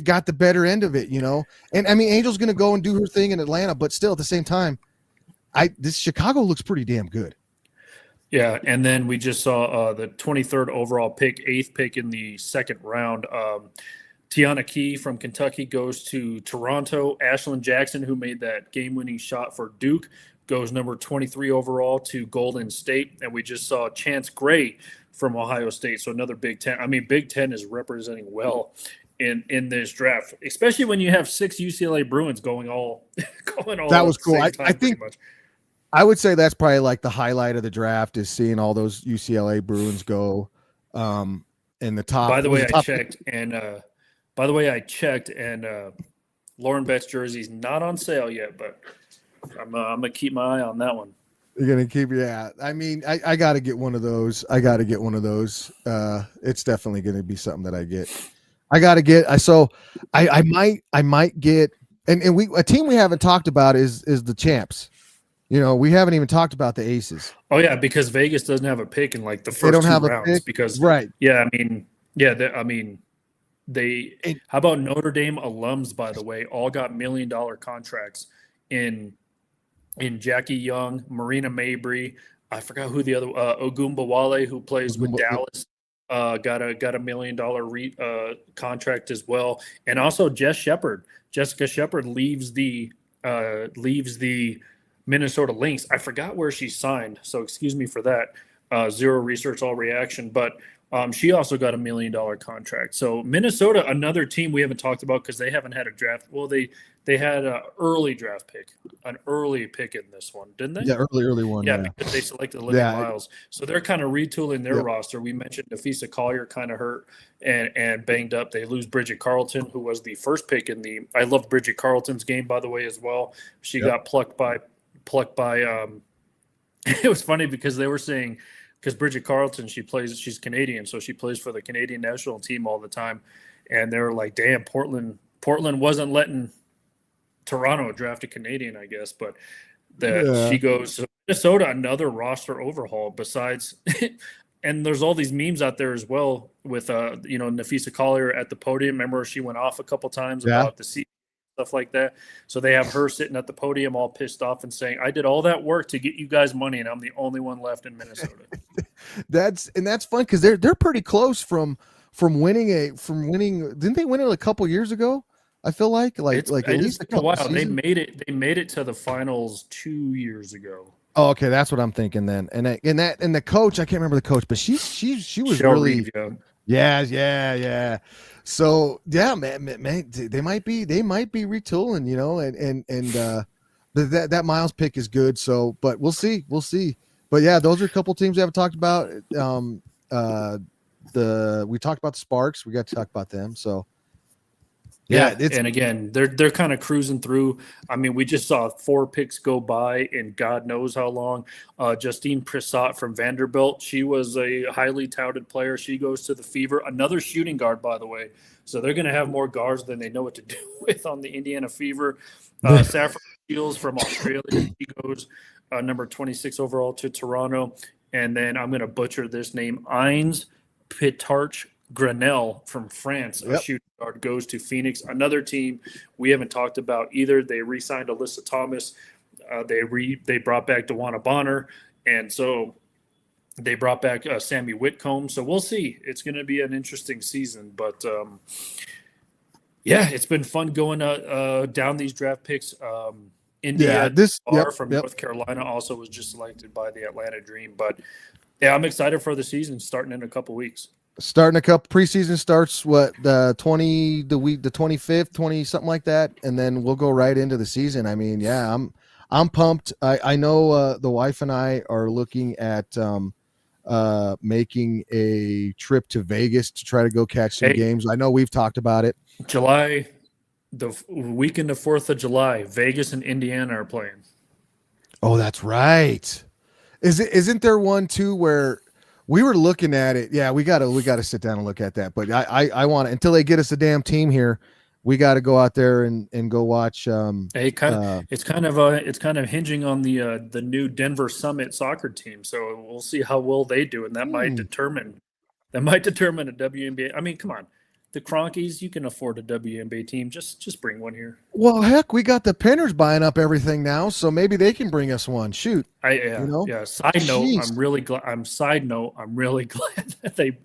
got the better end of it, you know. And I mean, Angel's going to go and do her thing in Atlanta, but still at the same time, this Chicago looks pretty damn good. Yeah, and then we just saw the 23rd overall pick, 8th pick in the second round. Tiana Key from Kentucky goes to Toronto. Ashlyn Jackson, who made that game-winning shot for Duke, goes number 23 overall to Golden State. And we just saw Chance Gray from Ohio State, so another Big Ten. I mean, Big Ten is representing well in this draft, especially when you have 6 UCLA Bruins going all that was cool. I think I would say that's probably like the highlight of the draft is seeing all those UCLA Bruins go in the top. By the way, I checked, and Lauren Betts jersey's not on sale yet, but I'm gonna keep my eye on that one. You're gonna keep, yeah. I mean, I got to get one of those. It's definitely gonna be something that I get. I got to get. I might get, and a team we haven't talked about is the champs. You know, we haven't even talked about the Aces. Oh yeah, because Vegas doesn't have a pick in like the first 2 rounds. Because right. Yeah, how about Notre Dame alums, by the way, all got $1 million contracts in Jackie Young, Marina Mabry. I forgot who the other Ogumbawale, who plays with Dallas, got a $1 million contract as well. And also Jessica Shepard leaves the Minnesota Lynx. I forgot where she signed, so excuse me for that. Zero research, all reaction. But she also got $1 million contract. So Minnesota, another team we haven't talked about because they haven't had a draft. Well, they had an early draft pick, an early pick in this one, didn't they? Yeah, early one. Yeah, because they selected Olivia Miles. So they're kind of retooling their roster. We mentioned Nafisa Collier kind of hurt and banged up. They lose Bridget Carlton, who was the first pick in the – I love Bridget Carlton's game, by the way, as well. She got plucked by it was funny because they were saying – because Bridget Carlton, she's Canadian, so she plays for the Canadian national team all the time. And they were like, damn, Portland wasn't letting Toronto draft a Canadian, I guess. But she goes to Minnesota, another roster overhaul besides – and there's all these memes out there as well with, Nafisa Collier at the podium. Remember, she went off a couple times about the seat, stuff like that. So they have her sitting at the podium all pissed off and saying, I did all that work to get you guys money, and I'm the only one left in Minnesota. That's fun because they're pretty close from winning. Didn't they win it a couple years ago? I feel like at least a couple while. Seasons. They made it to the finals 2 years ago. Oh, okay, that's what I'm thinking then. And the coach, I can't remember the coach, but she was Shell really Reeve, yeah. So yeah, man, they might be retooling, you know, and that Miles pick is good. So, but we'll see. But yeah, those are a couple teams we haven't talked about. We talked about the Sparks. We got to talk about them. So yeah, and again, they're kind of cruising through. I mean, we just saw 4 picks go by in God knows how long. Justine Prissot from Vanderbilt, she was a highly touted player. She goes to the Fever, another shooting guard, by the way. So they're going to have more guards than they know what to do with on the Indiana Fever. Saffron Shields from Australia, she goes number 26 overall to Toronto. And then I'm going to butcher this name, Ines Pitarch Grenell from France, a shooting guard, goes to Phoenix. Another team we haven't talked about either. They re-signed Alyssa Thomas. They brought back DeWanna Bonner, and so they brought back Sammy Whitcomb. So we'll see. It's going to be an interesting season, but it's been fun going down these draft picks. India from North Carolina also was just selected by the Atlanta Dream, but yeah, I'm excited for the season starting in a couple weeks. Starting a couple preseason starts the 25th, 20 something like that, and then we'll go right into the season. I mean, yeah, I'm pumped. I know the wife and I are looking at making a trip to Vegas to try to go catch some Hey. games. I know we've talked about it. July, the weekend of 4th of July, Vegas and Indiana are playing. Oh, that's right. Isn't there one too where we were looking at it? Yeah, we gotta sit down and look at that. But I want to, until they get us a damn team here, we got to go out there and go watch. Hey, it's kind of hinging on the new Denver Summit soccer team. So we'll see how well they do, and that might determine a WNBA. I mean, come on, the Cronkies, you can afford a WNBA team. Just bring one here. Well, heck, we got the Pinners buying up everything now, so maybe they can bring us one. Shoot, Side note, Jeez. I'm really glad. I'm really glad that they.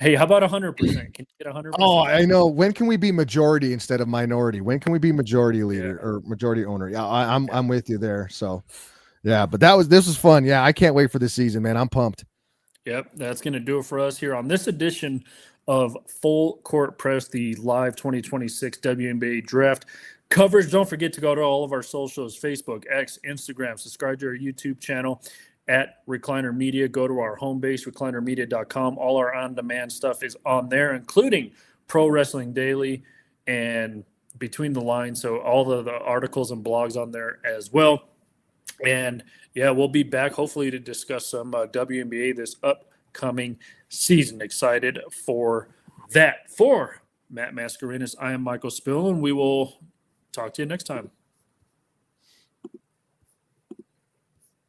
Hey, how about 100%? Can you get 100%? Oh, I know. When can we be majority instead of minority? When can we be majority leader or majority owner? Yeah, I'm with you there. So, yeah, but this was fun. Yeah, I can't wait for this season, man. I'm pumped. Yep, that's going to do it for us here on this edition of Full Court Press, the live 2026 WNBA draft coverage. Don't forget to go to all of our socials: Facebook, X, Instagram. Subscribe to our YouTube channel at Recliner Media. Go to our home base, reclinermedia.com. All our on-demand stuff is on there, including Pro Wrestling Daily and Between the Lines. So all the articles and blogs on there as well. And yeah, we'll be back hopefully to discuss some WNBA this upcoming season. Excited for that. For Matt Mascarenas, I am Michael Spill, and we will talk to you next time.